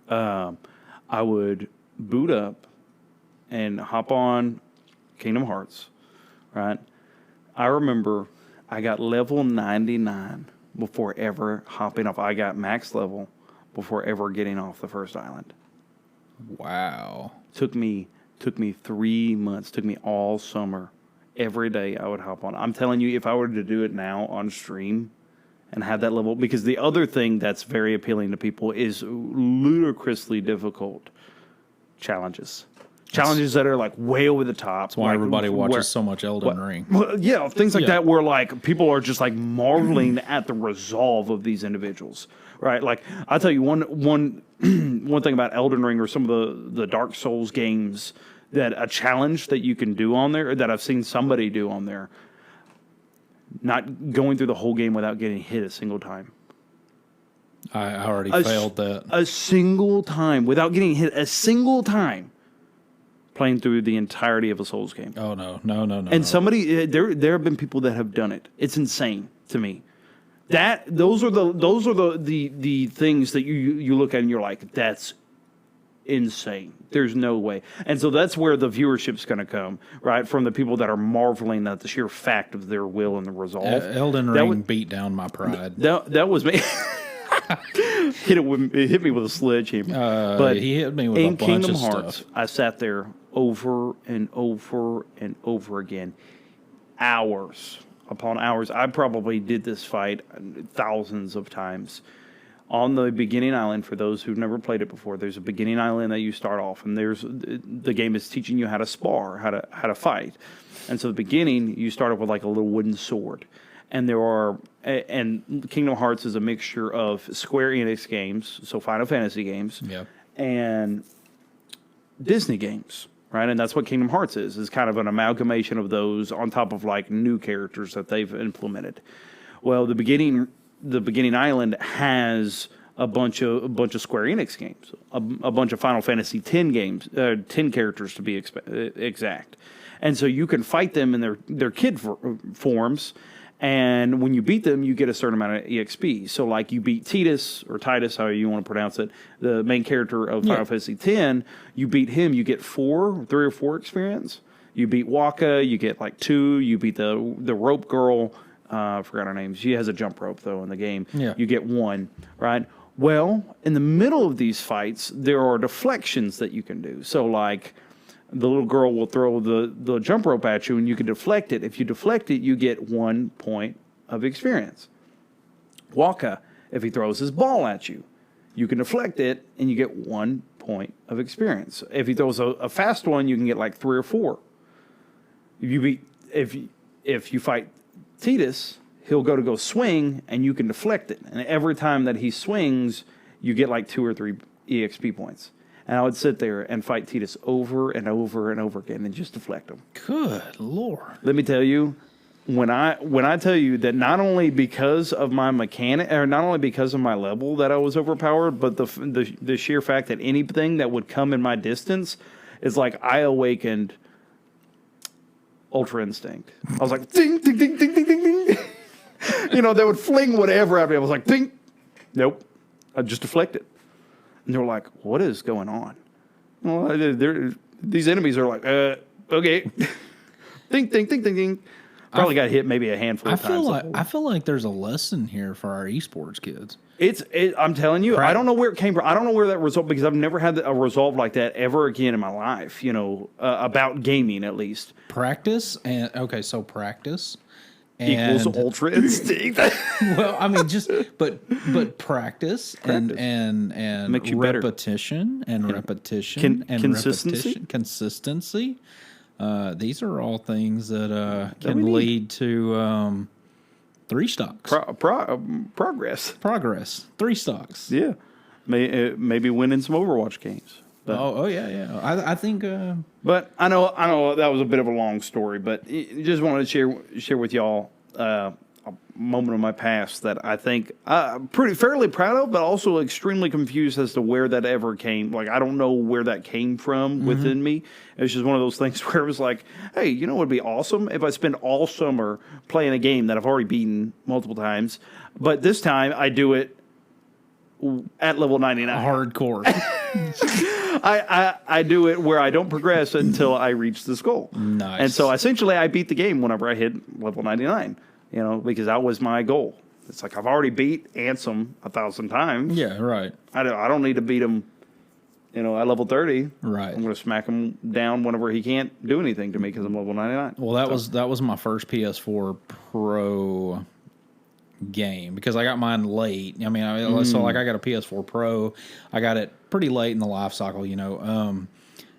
do. I would boot up and hop on Kingdom Hearts, right? I remember I got level 99 before ever hopping off. I got max level before ever getting off the first island. Wow. Took me 3 months. Took me all summer. Every day I would hop on. I'm telling you, if I were to do it now on stream and have that level, because the other thing that's very appealing to people is ludicrously difficult challenges. Challenges that are way over the top. That's why everybody watches so much Elden Ring. Well, yeah, things like that where people are just marveling at the resolve of these individuals, right? I'll tell you one thing about Elden Ring or some of the Dark Souls games, that a challenge that you can do on there, that I've seen somebody do on there, not going through the whole game without getting hit a single time. I already failed that. A single time without getting hit a single time. playing through the entirety of a Souls game. Oh no. And somebody there have been people that have done it. It's insane to me. Those are the things that you look at and you're like, that's insane. There's no way. And so that's where the viewership's going to come, right? From the people that are marveling at the sheer fact of their will and the resolve. Elden Ring beat down my pride. That was me. It hit me with a sledgehammer. But he hit me with a bunch Kingdom of Hearts, stuff. I sat there over and over and over again, hours upon hours. I probably did this fight thousands of times. On the beginning island, for those who've never played it before, there's a beginning island that you start off, and the game is teaching you how to spar, how to fight. And so the beginning, you start off with like a little wooden sword. And and Kingdom Hearts is a mixture of Square Enix games, so Final Fantasy games, and Disney games, right? And that's what Kingdom Hearts is kind of an amalgamation of those on top of like new characters that they've implemented. Well, the beginning island has a bunch of Square Enix games, a bunch of Final Fantasy X games, 10 characters to be exact. And so you can fight them in their kid forms. And when you beat them, you get a certain amount of EXP. So, like, you beat Titus, however you want to pronounce it, the main character of Final Fantasy X, you beat him, you get 3 or 4 experience. You beat Waka, you get, like, 2. You beat the rope girl, I forgot her name. She has a jump rope, though, in the game. Yeah. You get 1, right? Well, in the middle of these fights, there are deflections that you can do. So, like, the little girl will throw the jump rope at you, and you can deflect it. If you deflect it, you get 1 point of experience. Waka, if he throws his ball at you, you can deflect it, and you get 1 point of experience. If he throws a fast one, you can get like 3 or 4. If you fight Titus, he'll go swing, and you can deflect it. And every time that he swings, you get like 2 or 3 EXP points. And I would sit there and fight Titus over and over and over again and just deflect him. Good Lord. Let me tell you, when I tell you that not only because of my mechanic, or not only because of my level that I was overpowered, but the sheer fact that anything that would come in my distance is like I awakened Ultra Instinct. I was like, ding, ding, ding, ding, ding, ding, ding. They would fling whatever at me. I was like, ding. Nope. I just deflect it. And they're like, what is going on? Well, these enemies are like, okay. Ding, ding, ding, ding, ding. Probably got hit maybe a handful of times. I feel like there's a lesson here for our esports kids. I'm telling you, I don't know where it came from. I don't know where that result, because I've never had a resolve like that ever again in my life, about gaming at least. Practice so practice. Equals Ultra Instinct. Well, I mean, but practice and makes you repetition better. And repetition and consistency. Consistency. These are all things that can lead to 3 stocks. Progress. 3 stocks. Yeah, maybe winning some Overwatch games. But, yeah. I think. But I know that was a bit of a long story, but just wanted to share with y'all a moment of my past that I think fairly proud of, but also extremely confused as to where that ever came. Like, I don't know where that came from within me. It's just one of those things where it was like, hey, you know what would be awesome if I spend all summer playing a game that I've already beaten multiple times, but this time I do it at level 99. Hardcore. I do it where I don't progress until I reach this goal. Nice. And so essentially I beat the game whenever I hit level 99, because that was my goal. It's like I've already beat Ansem 1,000 times. Yeah, right. I don't need to beat him, at level 30. Right. I'm going to smack him down whenever he can't do anything to me because I'm level 99. Well, that was my first PS4 Pro game, because I got mine late. I mean, so like I got a PS4 Pro. I got it pretty late in the life cycle,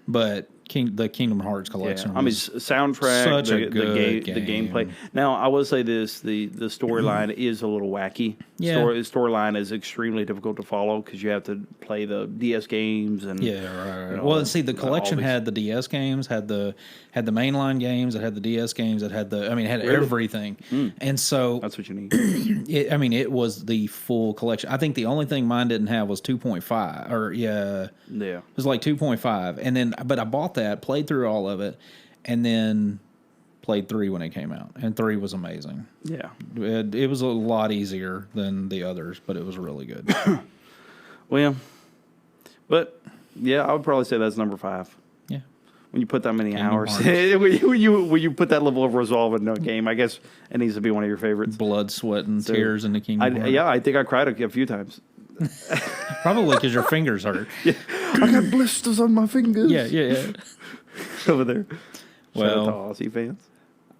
but the Kingdom Hearts collection. Yeah. I mean, soundtrack, such a the good game. the gameplay. Now, I will say this: the storyline is a little wacky. Yeah. Storyline is extremely difficult to follow because you have to play the DS games and right. Well, see, the collection had the DS games, had the mainline games, it had the DS games, it had had everything, and so that's what you need. It was the full collection. I think the only thing mine didn't have was 2.5, or it was like 2.5, and then but I bought that, played through all of it, and then played 3 when it came out, and 3 was amazing. Yeah. It was a lot easier than the others, but it was really good. Well, but yeah, I would probably say that's number 5. Yeah. When you put that many Kingdom hours, Hearts. when you put that level of resolve into a game, I guess it needs to be one of your favorites. Blood, sweat, and tears in the Kingdom Hearts. Yeah, I think I cried a few times. Probably because your fingers hurt. Yeah. I got blisters on my fingers. Yeah. Over there. Well, shout out to Aussie fans.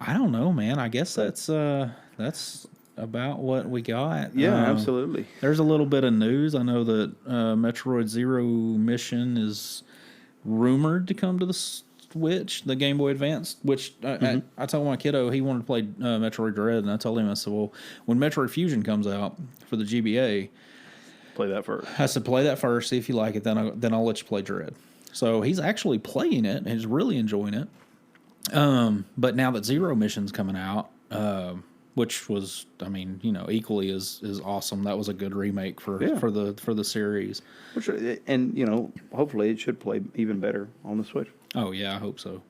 I don't know, man. I guess that's about what we got. Yeah, absolutely. There's a little bit of news. I know that Metroid Zero Mission is rumored to come to the Switch, the Game Boy Advance, which I told my kiddo he wanted to play Metroid Dread, and I told him, I said, well, when Metroid Fusion comes out for the GBA, Play that first. I said, play that first, see if you like it, then I'll let you play Dread. So he's actually playing it, and he's really enjoying it. But now that Zero Mission's coming out, which was, I mean, equally as awesome. That was a good remake for the series. Which, and hopefully it should play even better on the Switch. Oh yeah, I hope so.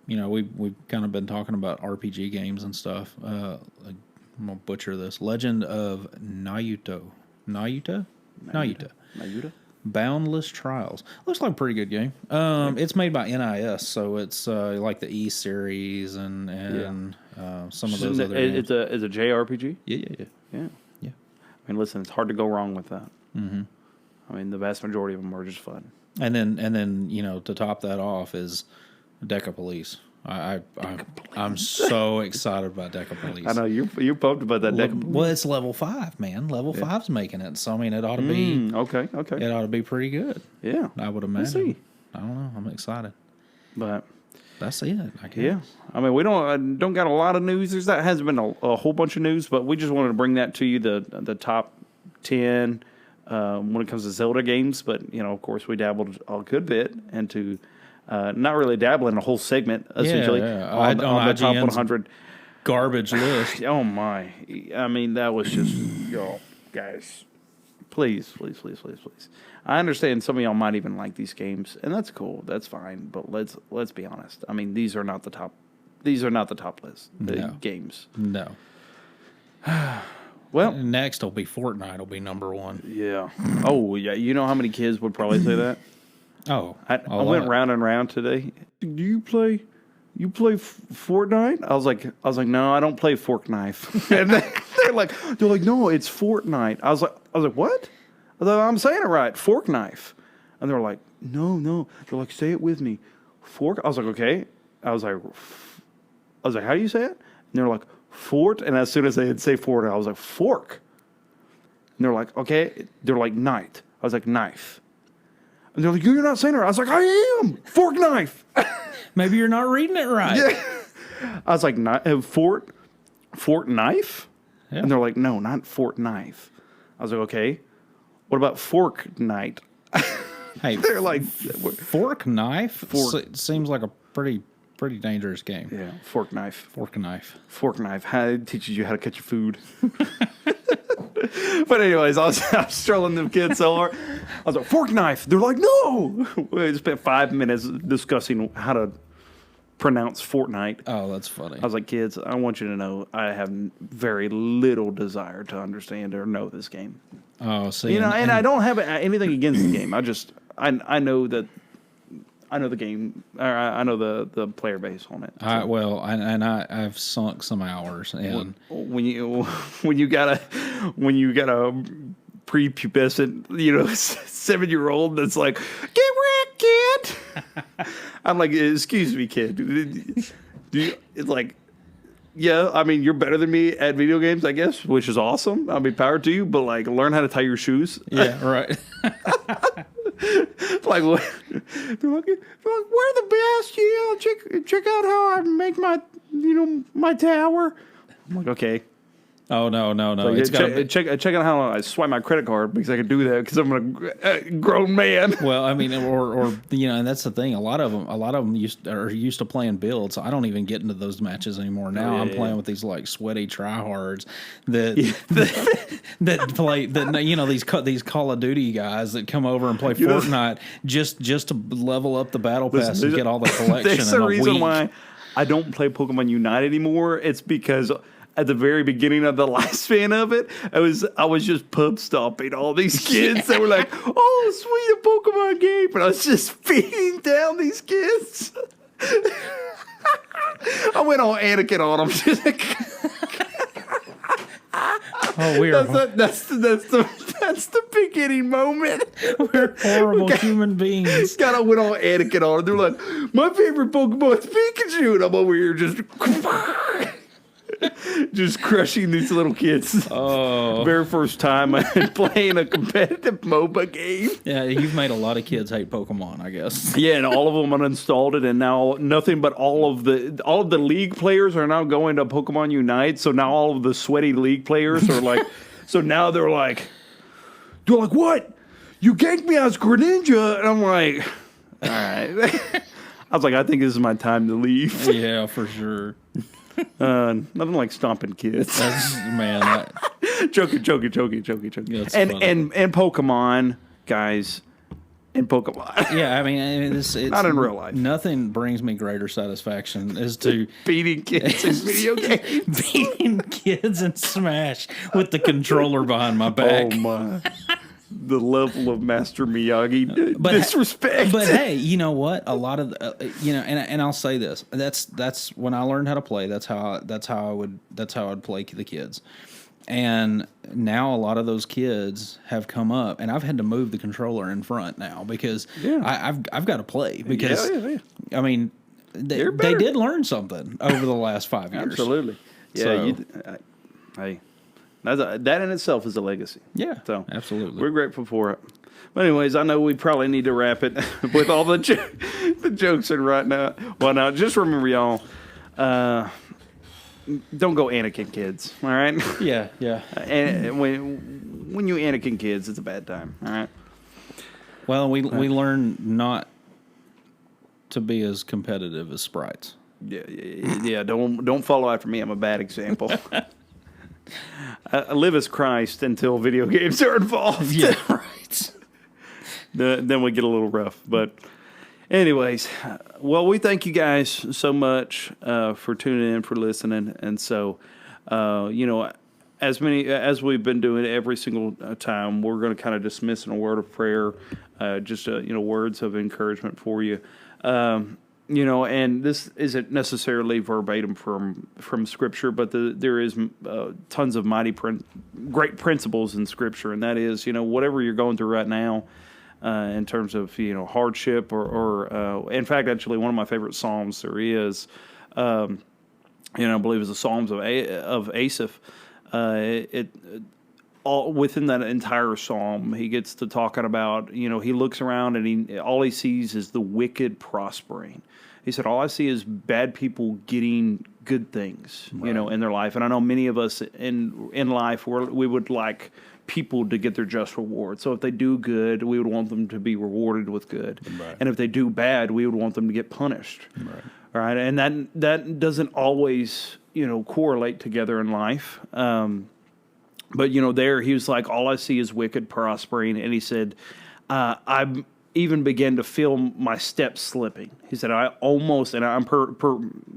We've kind of been talking about RPG games and stuff. I'm gonna butcher this. Legend of Nayuta. Boundless Trials. Looks like a pretty good game. It's made by NIS, so it's like the E series and some of those other games. It's a JRPG? Yeah. I mean, listen, it's hard to go wrong with that. Mm-hmm. I mean, the vast majority of them are just fun. And then to top that off is Deca Police. I'm so excited about Deca Police. I know you're pumped about that Deca Police. Well, it's level 5, man. Level 5's making it, so I mean, it ought to be okay. It ought to be pretty good. Yeah, I would imagine. We'll see. I don't know. I'm excited, but that's it. I guess. Yeah, I mean, we don't got a lot of news. That hasn't been a whole bunch of news, but we just wanted to bring that to you, the top 10 when it comes to Zelda games. But of course, we dabbled a good bit into. Not really dabbling, a whole segment essentially on the IGN's top 100 garbage list. Oh my! I mean, that was just guys. Please. I understand some of y'all might even like these games, and that's cool. That's fine. But let's be honest. I mean, these are not the top. These are not the top list games. No. Well, next will be Fortnite. Will be number 1. Yeah. Oh yeah. You know how many kids would probably say that? Oh, I went round and round today. Do you play Fortnite? I was like, no, I don't play Fork Knife. And they're like, no, it's Fortnite. I was like, what? I was like, I'm saying it right, Fork Knife. And they're like, no. They're like, say it with me, fork. I was like, okay. I was like, how do you say it? And they're like, fort. And as soon as they would say fort, I was like, fork. And they're like, okay. They're like, night. I was like, knife. And they're like, you're not saying it right. I was like, I am. Fork knife. Maybe you're not reading it right. Yeah. I was like, fort knife? Yeah. And they're like, no, not fort knife. I was like, okay. What about fork night? Hey, they're like, fork knife? Seems like a pretty dangerous game. Yeah, fork knife. Fork knife. How it teaches you how to cut your food. But anyways, I was strolling them kids over. I was like, fork knife. They're like, no. We spent 5 minutes discussing how to pronounce Fortnite. Oh, that's funny. I was like, kids, I want you to know I have very little desire to understand or know this game. Oh, see. And I don't have anything against the game. I know that. I know the game. I know the player base on it. So. I've sunk some hours in. When you got a prepubescent 7-year-old that's like, get wrecked, kid. I'm like, excuse me, kid. It's like, yeah, I mean, you're better than me at video games, I guess, which is awesome. I mean, power to you, but like, learn how to tie your shoes. Yeah, right. Like, they're like, we're the best. Yeah, check out how I make my tower. I'm like, okay, Oh no. So It's check out how I swipe my credit card because I can do that because I'm a grown man. Well, I mean, or and that's the thing. A lot of them used to playing builds. So I don't even get into those matches anymore. Now I'm playing with these like sweaty tryhards that play these Call of Duty guys that come over and play Fortnite just to level up the battle pass and get all the collection. That's the reason why I don't play Pokemon Unite anymore. It's because at the very beginning of the lifespan of it, I was just pub stomping all these kids that were like, "Oh, sweet, a Pokemon game," and I was just beating down these kids. I went on Anakin on them. Oh, we're that's the beginning moment. We're horrible human beings. Kind of went on Anakin on them. They're like, "My favorite Pokemon is Pikachu," and I'm over here just crushing these little kids. Oh. Very first time I'm playing a competitive MOBA game. Yeah, you've made a lot of kids hate Pokemon, I guess. Yeah, and all of them uninstalled it, and now nothing but all of the league players are now going to Pokemon Unite. So now all of the sweaty league players are like, so now they're like, what? You ganked me as Greninja, and I'm like, all right. I was like, I think this is my time to leave. Yeah, for sure. Nothing like stomping kids. Joking. That's And Pokemon, guys, and Pokemon. Yeah, I mean it's not in real life. Nothing brings me greater satisfaction as to beating kids in video games. Beating kids in Smash with the controller behind my back. Oh my. The level of Master Miyagi disrespect. But hey, you know what? A lot of and I'll say this. That's when I learned how to play. That's how I would play the kids. And now a lot of those kids have come up, and I've had to move the controller in front now because I've got to play because I mean they did learn something over the last 5 years. Absolutely. Yeah. Hey. That in itself is a legacy. Yeah, so absolutely. We're grateful for it. But anyways, I know we probably need to wrap it with all the jokes and right now. Well, now just remember, y'all, don't go Anakin kids. All right. Yeah. And when you Anakin kids, it's a bad time. All right. Well, we learn not to be as competitive as Sprites. Yeah. Don't follow after me. I'm a bad example. I live as Christ until video games are involved. Yeah, right. Then we get a little rough. But anyways, well, we thank you guys so much for tuning in, for listening. And so, as we've been doing every single time, we're going to kind of dismiss in a word of prayer, words of encouragement for you. And this isn't necessarily verbatim from Scripture, but there is tons of great principles in Scripture, and that is, whatever you're going through right now, in terms of hardship or in fact, actually, one of my favorite psalms there is, I believe it's the Psalms of Asaph. All within that entire psalm, he gets to talking about, he looks around and all he sees is the wicked prospering. He said, all I see is bad people getting good things, right, in their life. And I know many of us in life, we would like people to get their just reward. So if they do good, we would want them to be rewarded with good. Right. And if they do bad, we would want them to get punished. Right. All right. And that doesn't always, correlate together in life. But, there he was like, all I see is wicked prospering. And he said, I even began to feel my steps slipping. He said, I almost, and I'm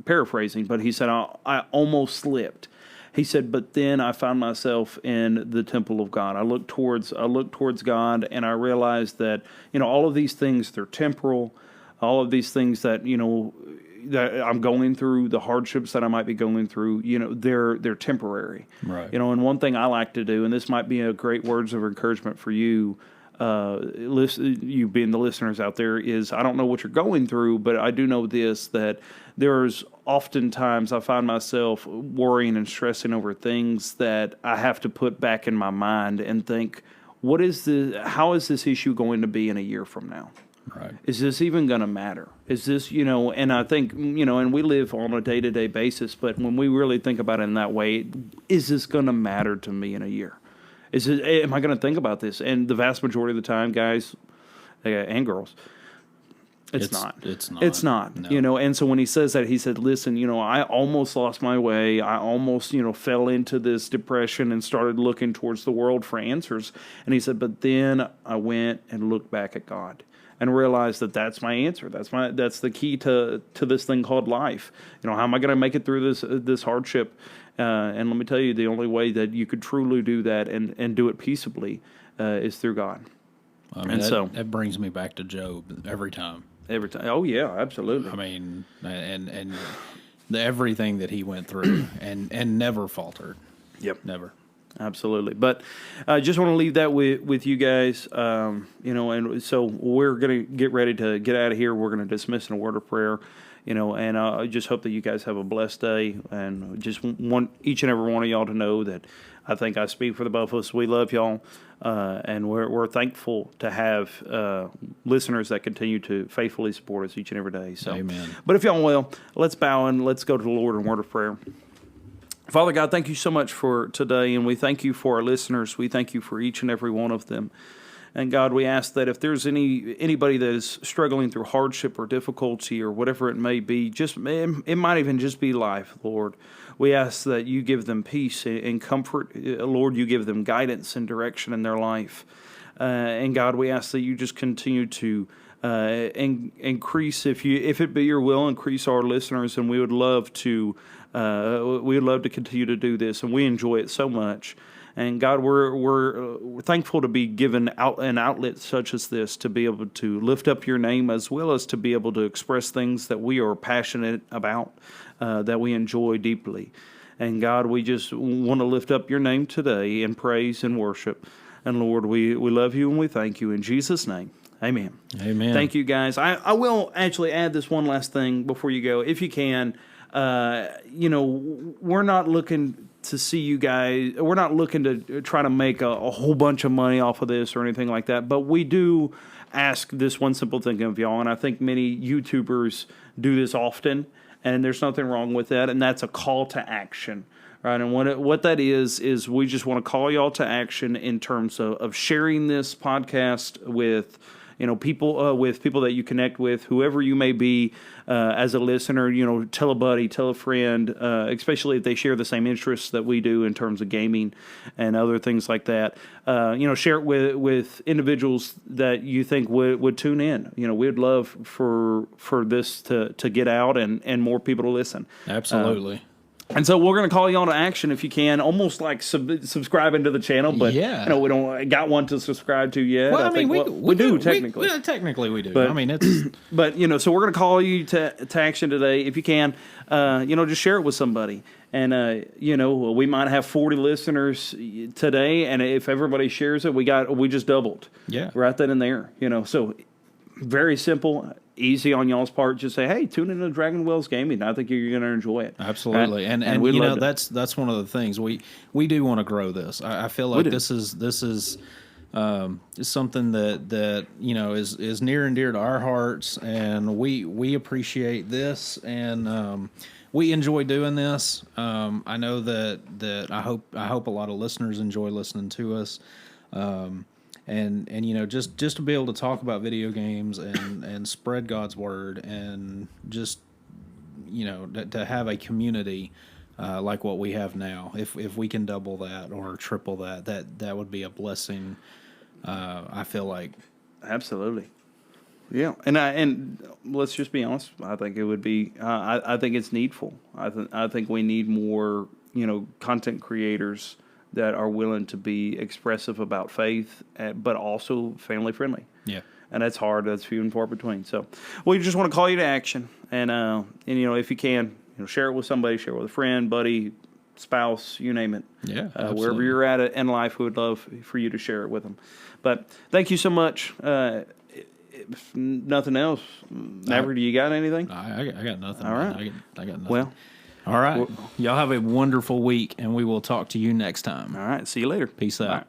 paraphrasing, but he said, I almost slipped. He said, but then I found myself in the temple of God. I looked towards God, and I realized that, all of these things, they're temporal. All of these things that, that I'm going through, the hardships that I might be going through, they're temporary. Right. And one thing I like to do, and this might be a great words of encouragement for you, you being the listeners out there, is I don't know what you're going through, but I do know this, that there's oftentimes I find myself worrying and stressing over things that I have to put back in my mind and think, how is this issue going to be in a year from now? Right. Is this even going to matter? Is this, and I think, and we live on a day-to-day basis, but when we really think about it in that way, is this going to matter to me in a year? Am I going to think about this? And the vast majority of the time, guys and girls, it's not. It's not. No. And so when he says that, he said, listen, I almost lost my way. I almost, fell into this depression and started looking towards the world for answers. And he said, but then I went and looked back at God and realized that that's my answer. That's the key to this thing called life. How am I going to make it through this hardship? And let me tell you, the only way that you could truly do that and do it peaceably is through God. I mean, that brings me back to Job every time. Every time. Oh yeah, absolutely. I mean, and everything that he went through and never faltered. Yep. Never. Absolutely. But I just want to leave that with you guys, and so we're going to get ready to get out of here. We're going to dismiss in a word of prayer, and I just hope that you guys have a blessed day, and just want each and every one of y'all to know that I think I speak for the both of us. We love y'all, and we're thankful to have listeners that continue to faithfully support us each and every day. So, amen. But if y'all will, let's bow and let's go to the Lord in a word of prayer. Father God, thank you so much for today, and we thank you for our listeners. We thank you for each and every one of them. And God, we ask that if there's anybody that is struggling through hardship or difficulty or whatever it may be, it might even just be life, Lord. We ask that you give them peace and comfort. Lord, you give them guidance and direction in their life. And God, we ask that you just continue to increase, if it be your will, increase our listeners, and we would love to continue to do this, and we enjoy it so much. And God, we're thankful to be given an outlet such as this to be able to lift up your name, as well as to be able to express things that we are passionate about, that we enjoy deeply. And God, we just want to lift up your name today in praise and worship. And Lord, we love you and we thank you in Jesus' name. Amen. Amen. Thank you, guys. I will actually add this one last thing before you go, if you can. We're not looking to see you guys. We're not looking to try to make a whole bunch of money off of this or anything like that. But we do ask this one simple thing of y'all, and I think many YouTubers do this often, and there's nothing wrong with that. And that's a call to action, right? And what that is we just want to call y'all to action in terms of sharing this podcast with people that you connect with, whoever you may be as a listener. Tell a buddy, tell a friend, especially if they share the same interests that we do in terms of gaming and other things like that. Share it with individuals that you think would tune in. We'd love for this to get out and more people to listen. Absolutely. And so we're going to call you on to action if you can, almost like subscribing to the channel, but yeah. We don't got one to subscribe to yet. Well, we do technically. Technically we do. But, it's but so we're going to call you to action today if you can. Just share it with somebody, and we might have 40 listeners today, and if everybody shares it, we just doubled. Yeah, right then and there. So very simple. Easy on y'all's part. Just say, hey, tune into Dragon Wells Gaming. I think you're going to enjoy it. Absolutely, and that's one of the things we do want to grow this. I feel like this is something that is near and dear to our hearts, and we appreciate this, and we enjoy doing this. I know that I hope a lot of listeners enjoy listening to us. And just to be able to talk about video games and spread God's word, and just to have a community like what we have now. If we can double that or triple that would be a blessing. I feel like absolutely, yeah. And let's just be honest. I think it would be. I think it's needful. I think we need more content creators that are willing to be expressive about faith, but also family friendly. Yeah. And that's hard. That's few and far between. So, we just want to call you to action. And if you can, share it with somebody, share it with a friend, buddy, spouse, you name it. Yeah. Wherever you're at in life, we would love for you to share it with them. But thank you so much. If nothing else, Mav3rick, do you got anything? I got nothing. All right. I got nothing. Well. All right. Y'all have a wonderful week, and we will talk to you next time. All right. See you later. Peace out.